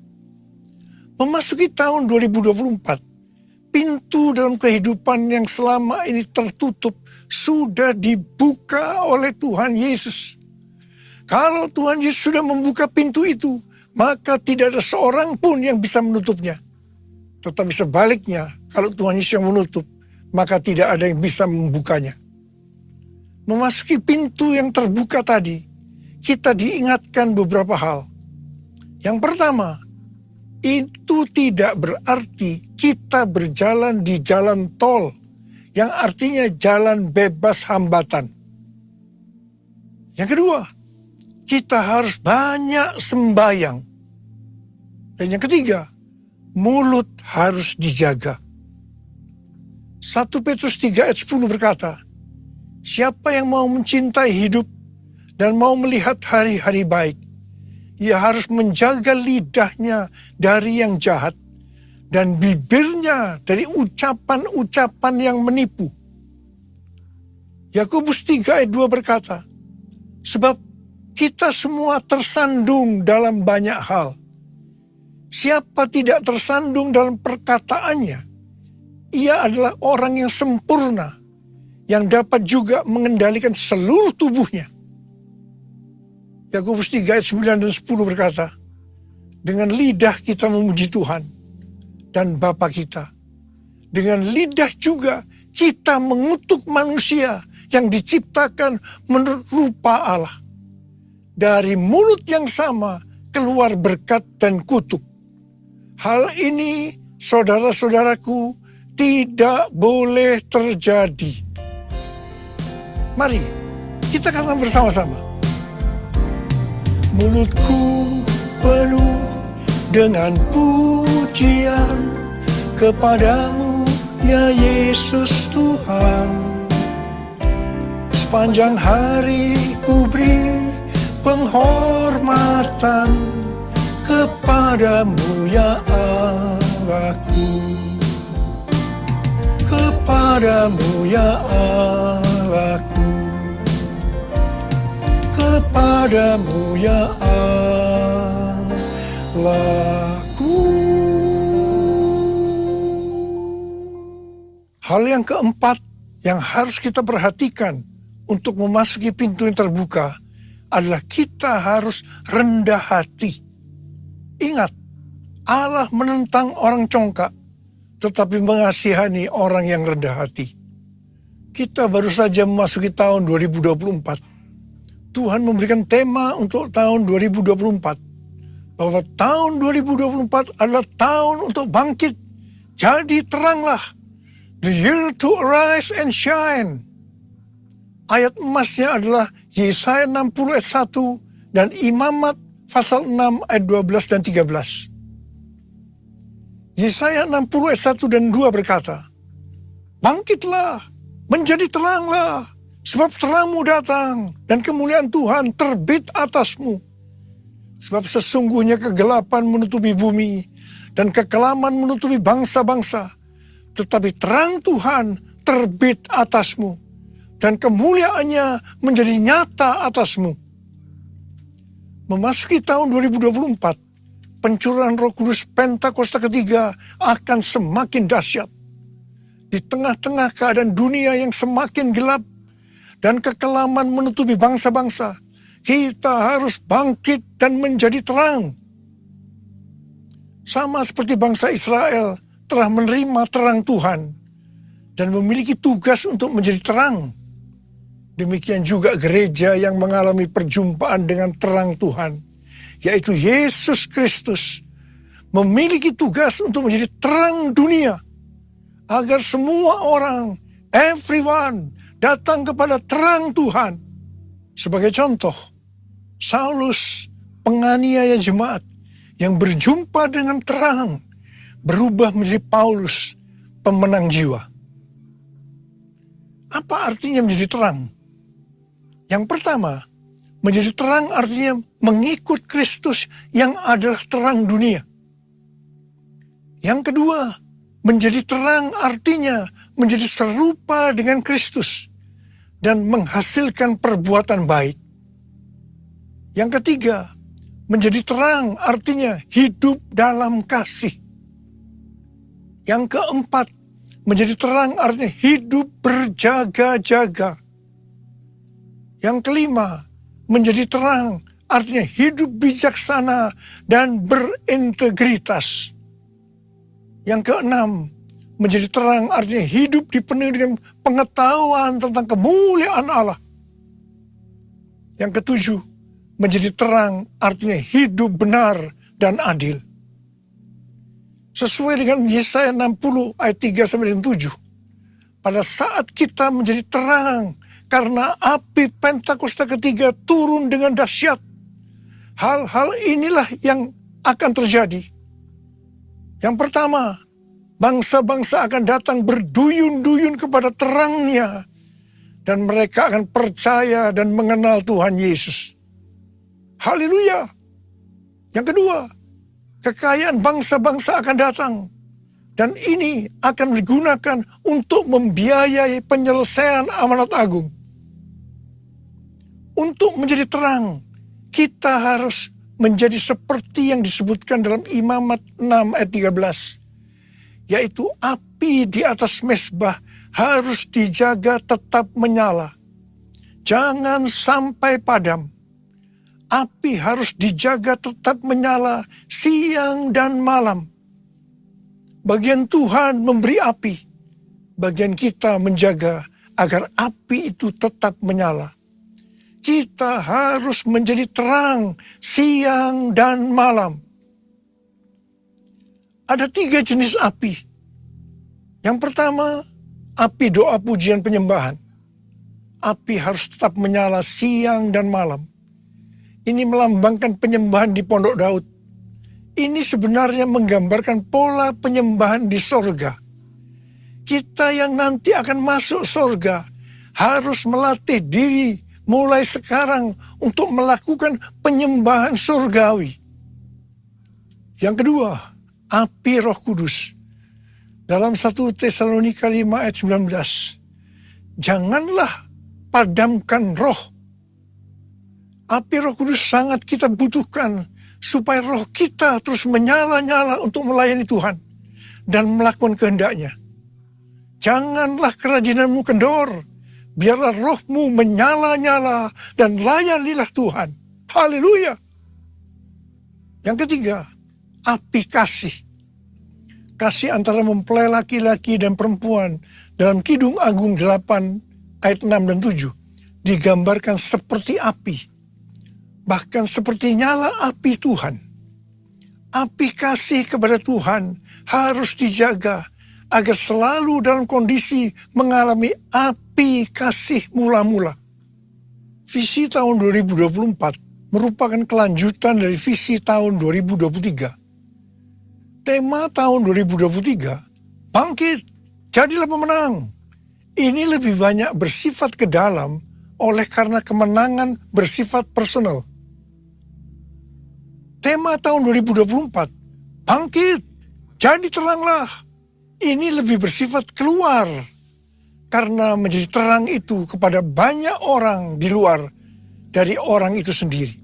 Memasuki tahun 2024, pintu dalam kehidupan yang selama ini tertutup sudah dibuka oleh Tuhan Yesus. Kalau Tuhan Yesus sudah membuka pintu itu, maka tidak ada seorang pun yang bisa menutupnya. Tetapi sebaliknya, kalau Tuhan Yesus yang menutup, maka tidak ada yang bisa membukanya. Memasuki pintu yang terbuka tadi, kita diingatkan beberapa hal. Yang pertama, itu tidak berarti kita berjalan di jalan tol, yang artinya jalan bebas hambatan. Yang kedua, kita harus banyak sembahyang. Dan yang ketiga, mulut harus dijaga. 1 Petrus 3 ayat 10 berkata, siapa yang mau mencintai hidup dan mau melihat hari-hari baik, ia harus menjaga lidahnya dari yang jahat dan bibirnya dari ucapan-ucapan yang menipu. Yakobus 3 ayat 2 berkata, sebab kita semua tersandung dalam banyak hal. Siapa tidak tersandung dalam perkataannya, ia adalah orang yang sempurna, yang dapat juga mengendalikan seluruh tubuhnya. Yakobus 3 ayat 9 dan 10 berkata, dengan lidah kita memuji Tuhan dan Bapa kita. Dengan lidah juga kita mengutuk manusia yang diciptakan menurut rupa Allah. Dari mulut yang sama keluar berkat dan kutuk. Hal ini, saudara-saudaraku, tidak boleh terjadi. Mari kita katakan bersama-sama. Mulutku penuh dengan pujian kepadamu, ya Yesus Tuhan. Sepanjang hari ku beri penghormatan kepadamu, ya Allahku. Kepadamu, ya Allahku. Kepadamu, ya Allahku. Hal yang keempat yang harus kita perhatikan untuk memasuki pintu yang terbuka adalah kita harus rendah hati. Ingat, Allah menentang orang congkak, tetapi mengasihani orang yang rendah hati. Kita baru saja memasuki tahun 2024. Tuhan memberikan tema untuk tahun 2024. Bahwa tahun 2024 adalah tahun untuk bangkit. Jadi teranglah. The year to arise and shine. Ayat emasnya adalah Yesaya 60 ayat 1 dan Imamat pasal 6 ayat 12 dan 13. Yesaya 60 ayat 1 dan 2 berkata, bangkitlah, menjadi teranglah, sebab terangmu datang dan kemuliaan Tuhan terbit atasmu. Sebab sesungguhnya kegelapan menutupi bumi dan kekelaman menutupi bangsa-bangsa. Tetapi terang Tuhan terbit atasmu dan kemuliaannya menjadi nyata atasmu. Memasuki tahun 2024, pencurahan Roh Kudus Pentakosta ketiga akan semakin dahsyat. Di tengah-tengah keadaan dunia yang semakin gelap dan kekelaman menutupi bangsa-bangsa, kita harus bangkit dan menjadi terang. Sama seperti bangsa Israel telah menerima terang Tuhan dan memiliki tugas untuk menjadi terang. Demikian juga gereja yang mengalami perjumpaan dengan terang Tuhan, yaitu Yesus Kristus, memiliki tugas untuk menjadi terang dunia, agar semua orang, everyone, datang kepada terang Tuhan. Sebagai contoh, Saulus, penganiaya jemaat, yang berjumpa dengan terang, berubah menjadi Paulus, pemenang jiwa. Apa artinya menjadi terang? Yang pertama, menjadi terang artinya mengikut Kristus yang adalah terang dunia. Yang kedua, menjadi terang artinya menjadi serupa dengan Kristus dan menghasilkan perbuatan baik. Yang ketiga, menjadi terang artinya hidup dalam kasih. Yang keempat, menjadi terang artinya hidup berjaga-jaga. Yang kelima, menjadi terang, artinya hidup bijaksana dan berintegritas. Yang keenam, menjadi terang artinya hidup dipenuhi dengan pengetahuan tentang kemuliaan Allah. Yang ketujuh, menjadi terang artinya hidup benar dan adil. Sesuai dengan Yesaya 60 ayat 3-7. Pada saat kita menjadi terang karena api Pentakosta ketiga turun dengan dahsyat, hal-hal inilah yang akan terjadi. Yang pertama, bangsa-bangsa akan datang berduyun-duyun kepada terangnya, dan mereka akan percaya dan mengenal Tuhan Yesus. Haleluya. Yang kedua, kekayaan bangsa-bangsa akan datang. Dan ini akan digunakan untuk membiayai penyelesaian amanat agung. Untuk menjadi terang, kita harus menjadi seperti yang disebutkan dalam Imamat 6 ayat 13. Yaitu api di atas mezbah harus dijaga tetap menyala. Jangan sampai padam. Api harus dijaga tetap menyala siang dan malam. Bagian Tuhan memberi api. Bagian kita menjaga agar api itu tetap menyala. Kita harus menjadi terang siang dan malam. Ada 3 jenis api. Yang pertama, api doa pujian penyembahan. Api harus tetap menyala siang dan malam. Ini melambangkan penyembahan di Pondok Daud. Ini sebenarnya menggambarkan pola penyembahan di sorga. Kita yang nanti akan masuk sorga harus melatih diri mulai sekarang untuk melakukan penyembahan surgawi. Yang kedua, api Roh Kudus. Dalam 1 Tesalonika 5 ayat 19. Janganlah padamkan roh. Api Roh Kudus sangat kita butuhkan supaya roh kita terus menyala-nyala untuk melayani Tuhan dan melakukan kehendak-Nya. Janganlah kerajinanmu kendor, biarlah rohmu menyala-nyala dan layanilah Tuhan. Haleluya. Yang ketiga, api kasih. Kasih antara mempelai laki-laki dan perempuan dalam Kidung Agung 8 ayat 6 dan 7 digambarkan seperti api. Bahkan seperti nyala api Tuhan. Api kasih kepada Tuhan harus dijaga agar selalu dalam kondisi mengalami api kasih mula-mula. Visi tahun 2024 merupakan kelanjutan dari visi tahun 2023. Tema tahun 2023, bangkit, jadilah pemenang. Ini lebih banyak bersifat ke dalam oleh karena kemenangan bersifat personal. Tema tahun 2024, bangkit, jadi teranglah. Ini lebih bersifat keluar, karena menjadi terang itu kepada banyak orang di luar dari orang itu sendiri.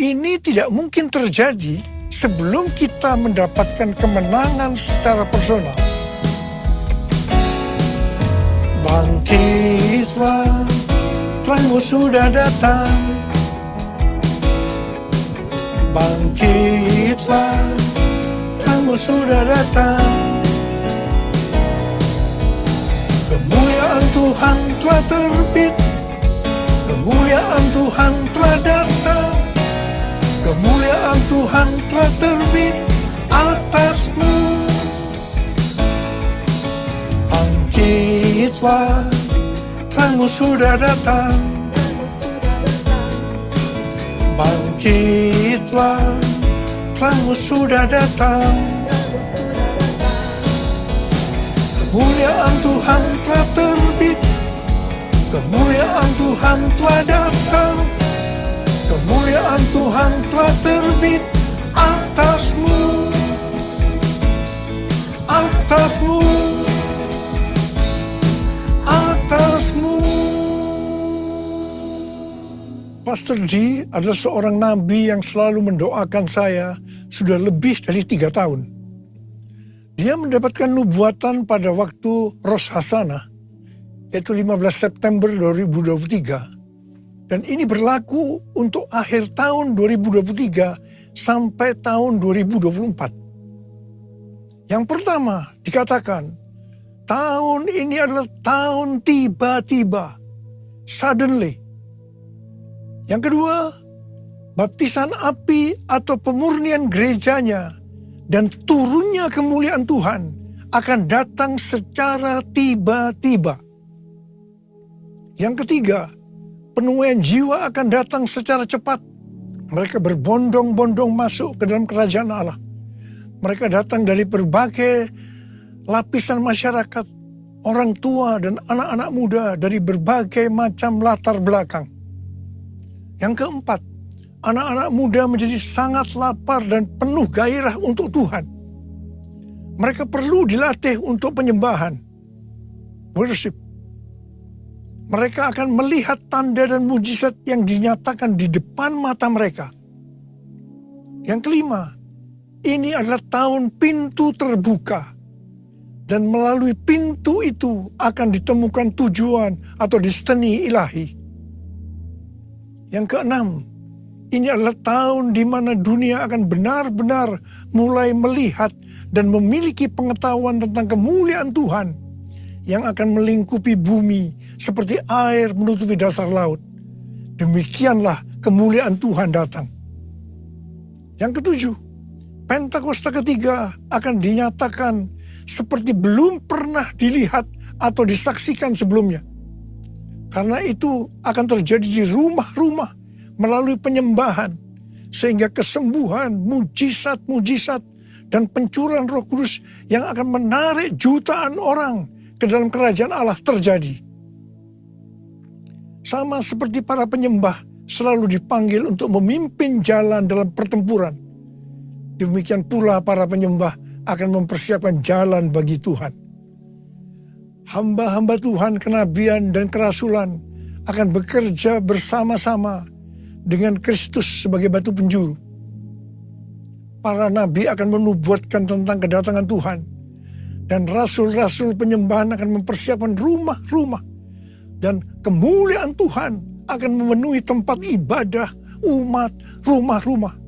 Ini tidak mungkin terjadi sebelum kita mendapatkan kemenangan secara personal. Bangkitlah, terangmu sudah datang. Bangkitlah, terangmu sudah datang. Kemuliaan Tuhan telah terbit, kemuliaan Tuhan telah datang. Kemuliaan Tuhan telah terbit atasmu. Bangkitlah, terangmu sudah datang. Bangkitlah, terangmu sudah datang. Kemuliaan Tuhan telah terbit, kemuliaan Tuhan telah datang. Kemuliaan Tuhan telah terbit atasmu. Atasmu. Atasmu. Pastor D adalah seorang nabi yang selalu mendoakan saya sudah lebih dari 3 tahun. Dia mendapatkan nubuatan pada waktu Rosh Hashanah, yaitu 15 September 2023. Dan ini berlaku untuk akhir tahun 2023 sampai tahun 2024. Yang pertama dikatakan, tahun ini adalah tahun tiba-tiba, suddenly. Yang kedua, baptisan api atau pemurnian gerejanya dan turunnya kemuliaan Tuhan akan datang secara tiba-tiba. Yang ketiga, penuaian jiwa akan datang secara cepat. Mereka berbondong-bondong masuk ke dalam kerajaan Allah. Mereka datang dari berbagai lapisan masyarakat, orang tua dan anak-anak muda dari berbagai macam latar belakang. Yang keempat, anak-anak muda menjadi sangat lapar dan penuh gairah untuk Tuhan. Mereka perlu dilatih untuk penyembahan, worship. Mereka akan melihat tanda dan mujizat yang dinyatakan di depan mata mereka. Yang kelima, ini adalah tahun pintu terbuka. Dan melalui pintu itu akan ditemukan tujuan atau destiny ilahi. Yang keenam, ini adalah tahun di mana dunia akan benar-benar mulai melihat dan memiliki pengetahuan tentang kemuliaan Tuhan yang akan melingkupi bumi seperti air menutupi dasar laut. Demikianlah kemuliaan Tuhan datang. Yang ketujuh, Pentakosta ketiga akan dinyatakan seperti belum pernah dilihat atau disaksikan sebelumnya. Karena itu akan terjadi di rumah-rumah melalui penyembahan, sehingga kesembuhan, mujizat-mujizat, dan pencurahan Roh Kudus yang akan menarik jutaan orang ke dalam kerajaan Allah terjadi. Sama seperti para penyembah selalu dipanggil untuk memimpin jalan dalam pertempuran, demikian pula para penyembah akan mempersiapkan jalan bagi Tuhan. Hamba-hamba Tuhan, kenabian dan kerasulan akan bekerja bersama-sama dengan Kristus sebagai batu penjuru. Para nabi akan menubuatkan tentang kedatangan Tuhan. Dan rasul-rasul penyembahan akan mempersiapkan rumah-rumah. Dan kemuliaan Tuhan akan memenuhi tempat ibadah, umat, rumah-rumah.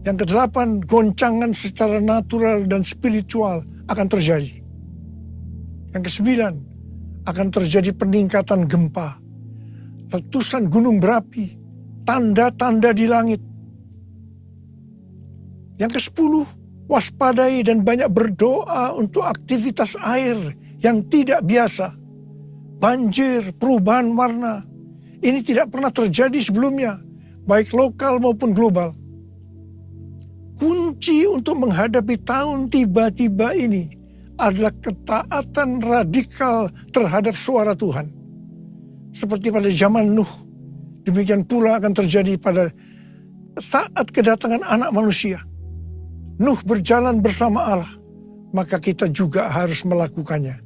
Yang kedelapan, goncangan secara natural dan spiritual akan terjadi. Yang kesembilan, akan terjadi peningkatan gempa, letusan gunung berapi, tanda-tanda di langit. Yang kesepuluh, waspadai dan banyak berdoa untuk aktivitas air yang tidak biasa. Banjir, perubahan warna, ini tidak pernah terjadi sebelumnya, baik lokal maupun global. Kunci untuk menghadapi tahun tiba-tiba ini adalah ketaatan radikal terhadap suara Tuhan. Seperti pada zaman Nuh, demikian pula akan terjadi pada saat kedatangan anak manusia. Nuh berjalan bersama Allah, maka kita juga harus melakukannya.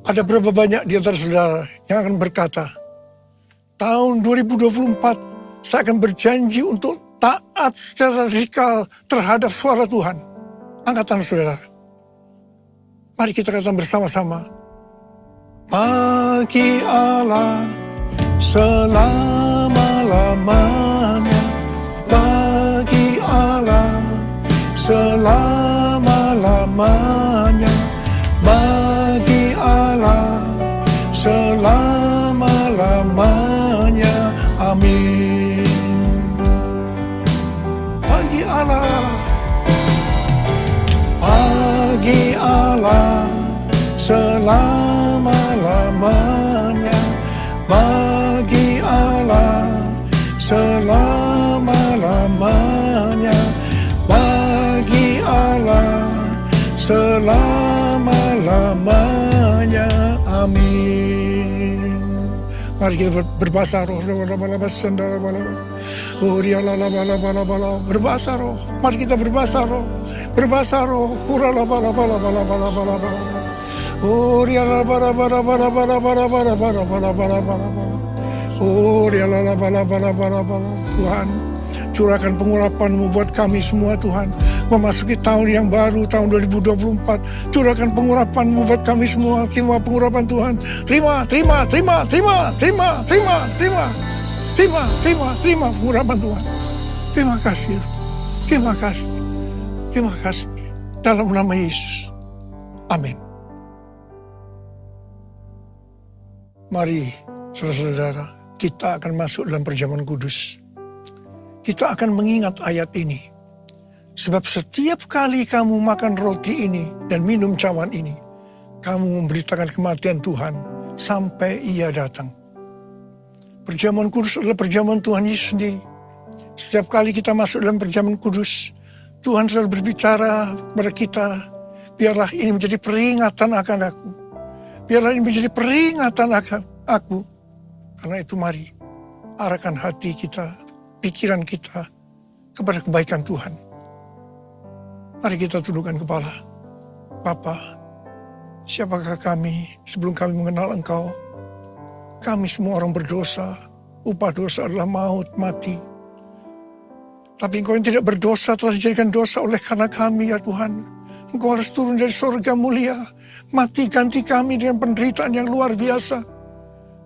Ada berapa banyak di antara saudara yang akan berkata, tahun 2024 saya akan berjanji untuk taat secara radikal terhadap suara Tuhan. Angkat tangan saudara. Mari kita katakan bersama-sama. Bagi Allah selama-lamanya, bagi Allah selama-lamanya, bagi Allah selama-lamanya. Amin. Bagi Allah, bagi Allah selama-lamanya, bagi Allah selama-lamanya, bagi Allah selama-lamanya. Amin. Mari kita berbahasa roh. Berbahasa roh. Mari kita berbahasa roh. Berbahasa roh. Tuhan, curahkan pengurapan-Mu buat kami semua Tuhan. memasuki tahun yang baru, tahun 2024. Curahkan pengurapan-Mu buat kami semua. Terima pengurapan Tuhan. Terima pengurapan Tuhan. Terima kasih. Terima kasih. Dalam nama Yesus. Amin. Mari, saudara-saudara, kita akan masuk dalam perjamuan kudus. Kita akan mengingat ayat ini. Sebab setiap kali kamu makan roti ini dan minum cawan ini, kamu memberitakan kematian Tuhan sampai Ia datang. Perjamuan kudus adalah perjamuan Tuhan Yesus sendiri. Setiap kali kita masuk dalam perjamuan kudus, Tuhan selalu berbicara kepada kita, biarlah ini menjadi peringatan akan aku. Biarlah ini menjadi peringatan akan aku. Karena itu mari, arahkan hati kita, pikiran kita kepada kebaikan Tuhan. Mari kita tundukkan kepala. Bapa, siapakah kami sebelum kami mengenal Engkau? Kami semua orang berdosa. Upah dosa adalah maut, mati. Tapi Engkau yang tidak berdosa telah dijadikan dosa oleh karena kami, ya Tuhan. Engkau harus turun dari surga mulia. Mati ganti kami dengan penderitaan yang luar biasa.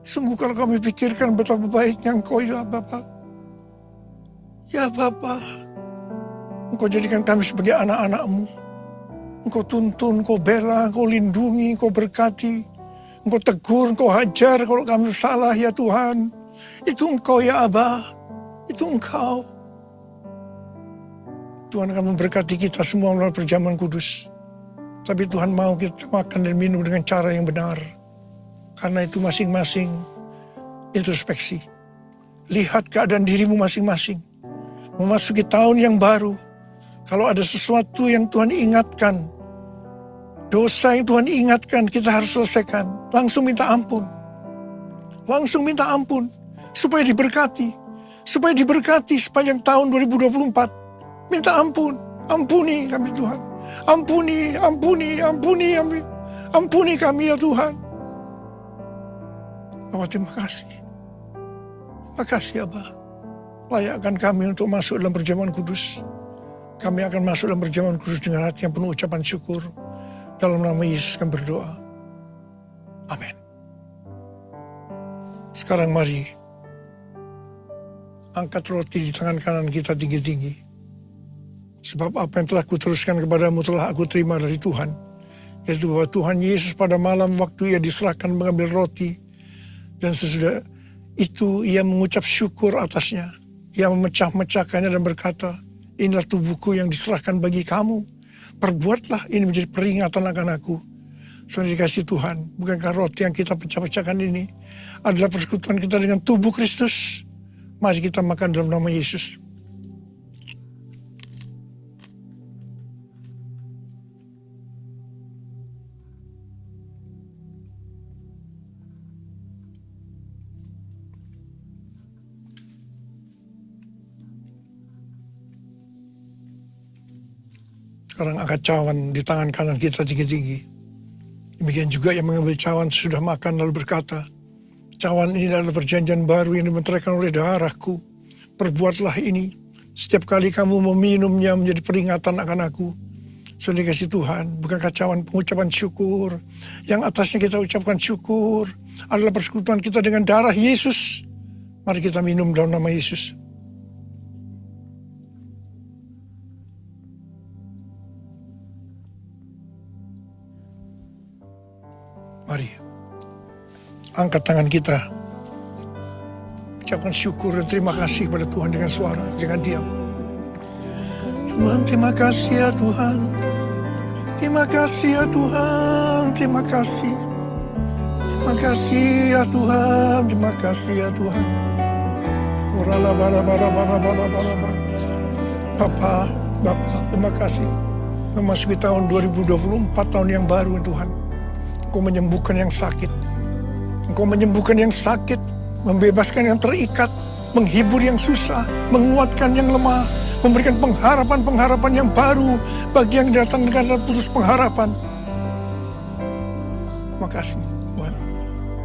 Sungguh kalau kami pikirkan betapa baiknya Engkau, ya Bapa. Ya Bapa, Engkau jadikan kami sebagai anak-anak-Mu. Engkau tuntun, Engkau bela, Engkau lindungi, Engkau berkati. Engkau tegur, Engkau hajar kalau kami salah, ya Tuhan. Itu Engkau, ya Abah. Itu Engkau. Tuhan akan memberkati kita semua melalui perjamuan kudus. Tapi Tuhan mau kita makan dan minum dengan cara yang benar. Karena itu masing-masing introspeksi. Lihat keadaan dirimu masing-masing. Memasuki tahun yang baru, kalau ada sesuatu yang Tuhan ingatkan, dosa yang Tuhan ingatkan, kita harus selesaikan. Langsung minta ampun. Langsung minta ampun, supaya diberkati. Supaya diberkati sepanjang tahun 2024. Minta ampun, ampuni kami Tuhan. Ampuni kami ya Tuhan. Bapak, terima kasih. Terima kasih Abah. Layakkan kami untuk masuk dalam perjamuan kudus. Kami akan masuk dalam perjamuan kudus dengan hati yang penuh ucapan syukur. Dalam nama Yesus kami berdoa. Amin. Sekarang mari angkat roti di tangan kanan kita tinggi-tinggi. Sebab apa yang telah kuteruskan kepadamu telah aku terima dari Tuhan. Yaitu bahwa Tuhan Yesus pada malam waktu Ia diserahkan mengambil roti. Dan sesudah itu Ia mengucap syukur atasnya. Ia memecah-mecahkannya dan berkata, inilah tubuhku yang diserahkan bagi kamu. Perbuatlah ini menjadi peringatan akan aku. Saudara dikasih Tuhan, bukankah roti yang kita pecah-pecahkan ini adalah persekutuan kita dengan tubuh Kristus? Mari kita makan dalam nama Yesus. Sekarang angkat cawan di tangan kanan kita tinggi-tinggi. Demikian juga yang mengambil cawan sudah makan lalu berkata, cawan ini adalah perjanjian baru yang dimeteraikan oleh darahku. Perbuatlah ini. Setiap kali kamu meminumnya menjadi peringatan akan aku. Sudah dikasih Tuhan, bukankah cawan pengucapan syukur. Yang atasnya kita ucapkan syukur adalah persekutuan kita dengan darah Yesus. Mari kita minum dalam nama Yesus. Mari, angkat tangan kita. Ucapkan syukur dan terima kasih kepada Tuhan dengan suara, jangan diam. Tuhan, terima kasih ya Tuhan. Terima kasih ya Tuhan, terima kasih. Terima kasih ya Tuhan, terima kasih ya Tuhan. Bapa, terima kasih. Memasuki tahun 2024, tahun yang baru Tuhan. Engkau menyembuhkan yang sakit. Engkau menyembuhkan yang sakit, membebaskan yang terikat, menghibur yang susah, menguatkan yang lemah, memberikan pengharapan-pengharapan yang baru bagi yang datang dengan putus pengharapan. Terima kasih Tuhan.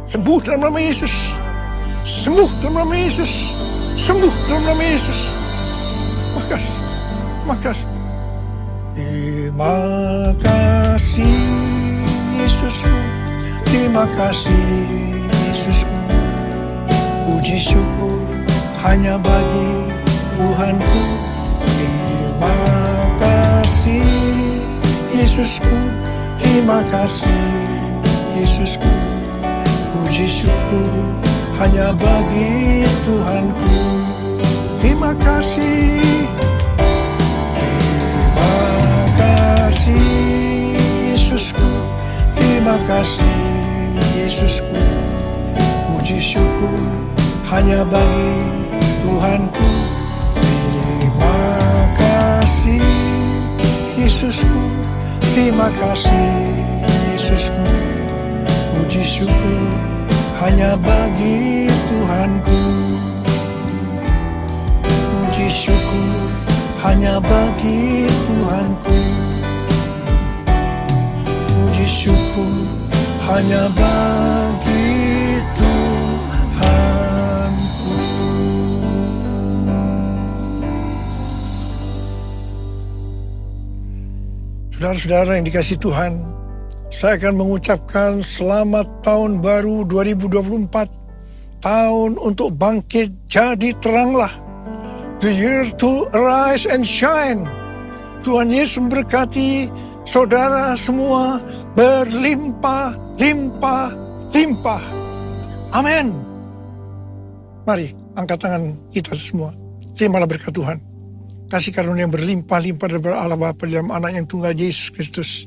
Sembuh dalam nama Yesus. Sembuh dalam nama Yesus. Sembuh dalam nama Yesus. Terima kasih. Terima kasih. Terima kasih Yesusku, terima kasih Yesusku. Puji syukur hanya bagi Tuhanku. Terima kasih Yesusku, terima kasih Yesusku. Puji syukur hanya bagi Tuhanku. Terima kasih. Terima kasih Yesusku, terima kasih Yesusku. Puji syukur hanya bagi Tuhanku. Terima kasih Yesusku, terima kasih Yesusku. Puji syukur hanya bagi Tuhanku. Puji syukur hanya bagi Tuhanku. Puji syukur hanya bagi Tuhanku. Saudara-saudara yang dikasihi Tuhan, saya akan mengucapkan selamat tahun baru 2024. Tahun untuk bangkit jadi teranglah. The year to arise and shine. Tuhan Yesus memberkati saudara semua berlimpah, limpah, limpah. Amin. Mari angkat tangan kita semua. Terimalah berkat Tuhan. Kasih karunia yang berlimpah-limpah dari Allah Bapa dalam Anak yang tunggal Yesus Kristus.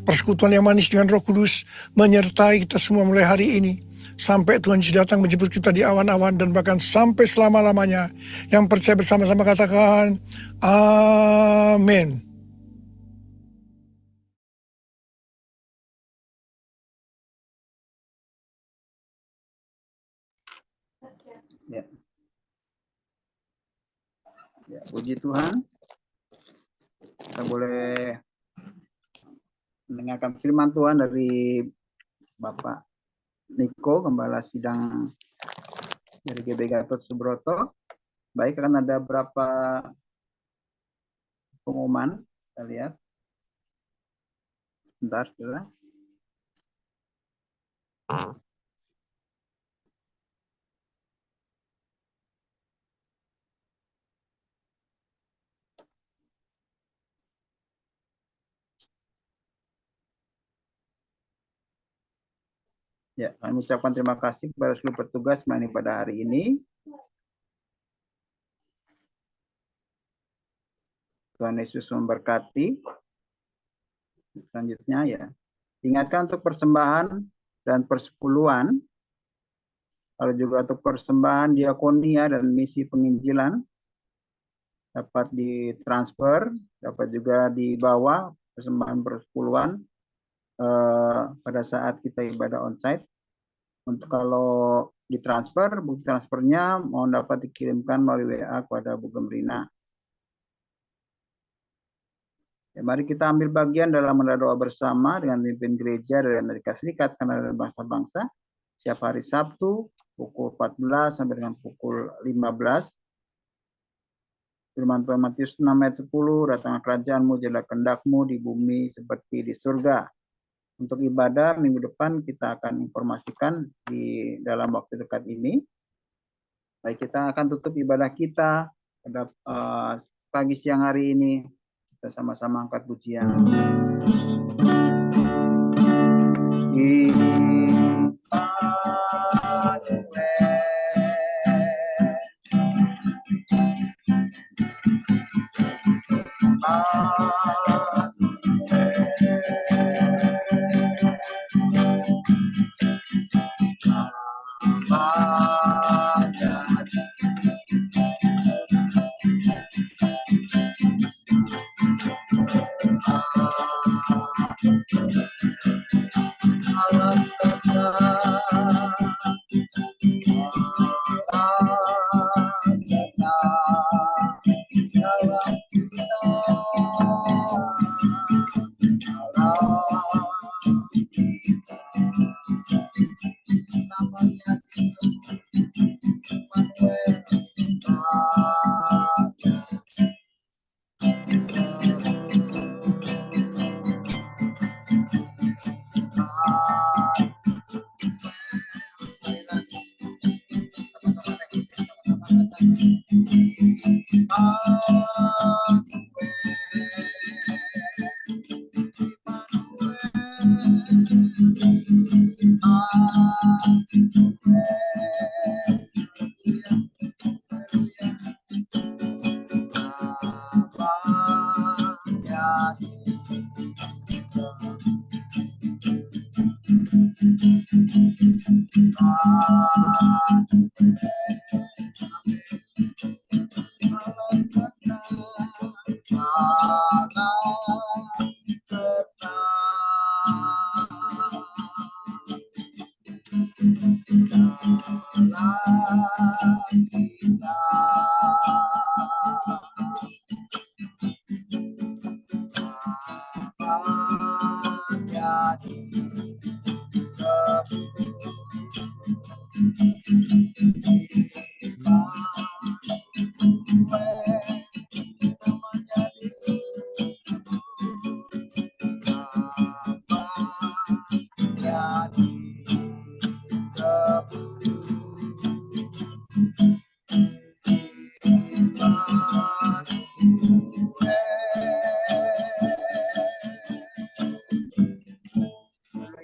Persekutuan yang manis dengan Roh Kudus menyertai kita semua mulai hari ini. Sampai Tuhan Yesus datang menjemput kita di awan-awan dan bahkan sampai selama-lamanya. Yang percaya bersama-sama katakan, amin. Ya. Ya, puji Tuhan. Kita boleh mendengarkan firman Tuhan dari Bapak Niko, Gembala Sidang dari GB Gatot Subroto. Baik, akan ada berapa pengumuman. Kita lihat. Bentar, saudara. Ya, kami ucapkan terima kasih kepada seluruh petugas melayani pada hari ini. Tuhan Yesus memberkati. Selanjutnya ya, ingatkan untuk persembahan dan persepuluhan, lalu juga untuk persembahan diakonia dan misi penginjilan dapat ditransfer, dapat juga dibawa persembahan persepuluhan pada saat kita ibadah onsite. Untuk kalau ditransfer, bukti transfernya mohon dapat dikirimkan melalui WA kepada Bu Gemrina. Ya, mari kita ambil bagian dalam doa bersama dengan pimpin gereja dari Amerika Serikat, Kanada, dan bangsa-bangsa. Setiap hari Sabtu pukul 14 sampai dengan pukul 15. Firman Tuhan Matius 6 ayat 10, datanglah kerajaanmu, jadilah kehendakmu di bumi seperti di surga. Untuk ibadah minggu depan kita akan informasikan di dalam waktu dekat ini. Baik, kita akan tutup ibadah kita pada pagi siang hari ini. Kita sama-sama angkat pujian.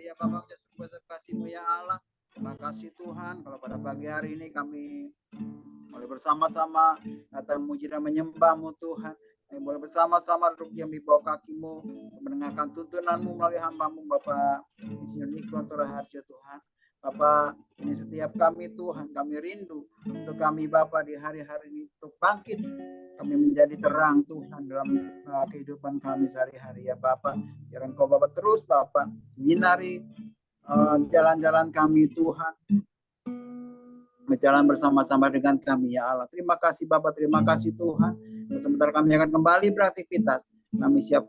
Ya Bapak, kasih-Mu ya Allah. Terima kasih Tuhan, kalau pada pagi hari ini kami boleh bersama-sama datang memuji dan menyembah-Mu Tuhan. Kami boleh bersama-sama duduk diam di bawah kaki-Mu, mendengarkan tuntunan-Mu melalui hamba-Mu Bapak Insinyur Niko Harjo Tuhan. Bapak, ini setiap kami Tuhan, kami rindu untuk kami Bapak di hari-hari ini untuk bangkit. Kami menjadi terang Tuhan dalam kehidupan kami sehari-hari ya Bapak. Biar Engkau Bapak terus Bapak menyinari jalan-jalan kami Tuhan, berjalan bersama-sama dengan kami ya Allah. Terima kasih Bapak, terima kasih Tuhan. Sebentar kami akan kembali beraktivitas. Kami siap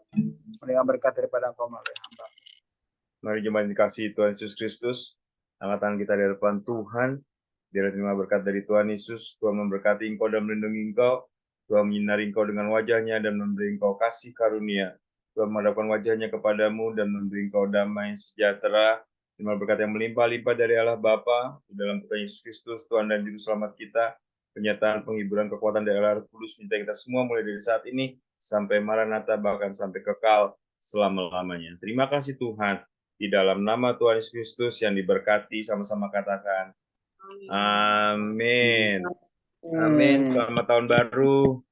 menerima berkat daripada Engkau melalui hamba. Mari jemaat dikasihi Tuhan Yesus Kristus, angkat tangan kita di depan Tuhan. Biar terima berkat dari Tuhan Yesus. Tuhan memberkati engkau dan melindungi engkau. Tuhan menyinari engkau dengan wajahnya dan memberi engkau kasih karunia. Tuhan menghadapkan wajahnya kepadamu dan memberi engkau damai sejahtera. Terima berkat yang melimpah-limpah dari Allah Bapa, dalam Tuhan Yesus Kristus, Tuhan dan Juru Selamat kita, penyataan penghiburan kekuatan dari Allah Roh Kudus, minta kita semua mulai dari saat ini, sampai Maranatha, bahkan sampai kekal selama-lamanya. Terima kasih Tuhan, di dalam nama Tuhan Yesus Kristus yang diberkati, sama-sama katakan, amin. Amin. Selamat tahun baru.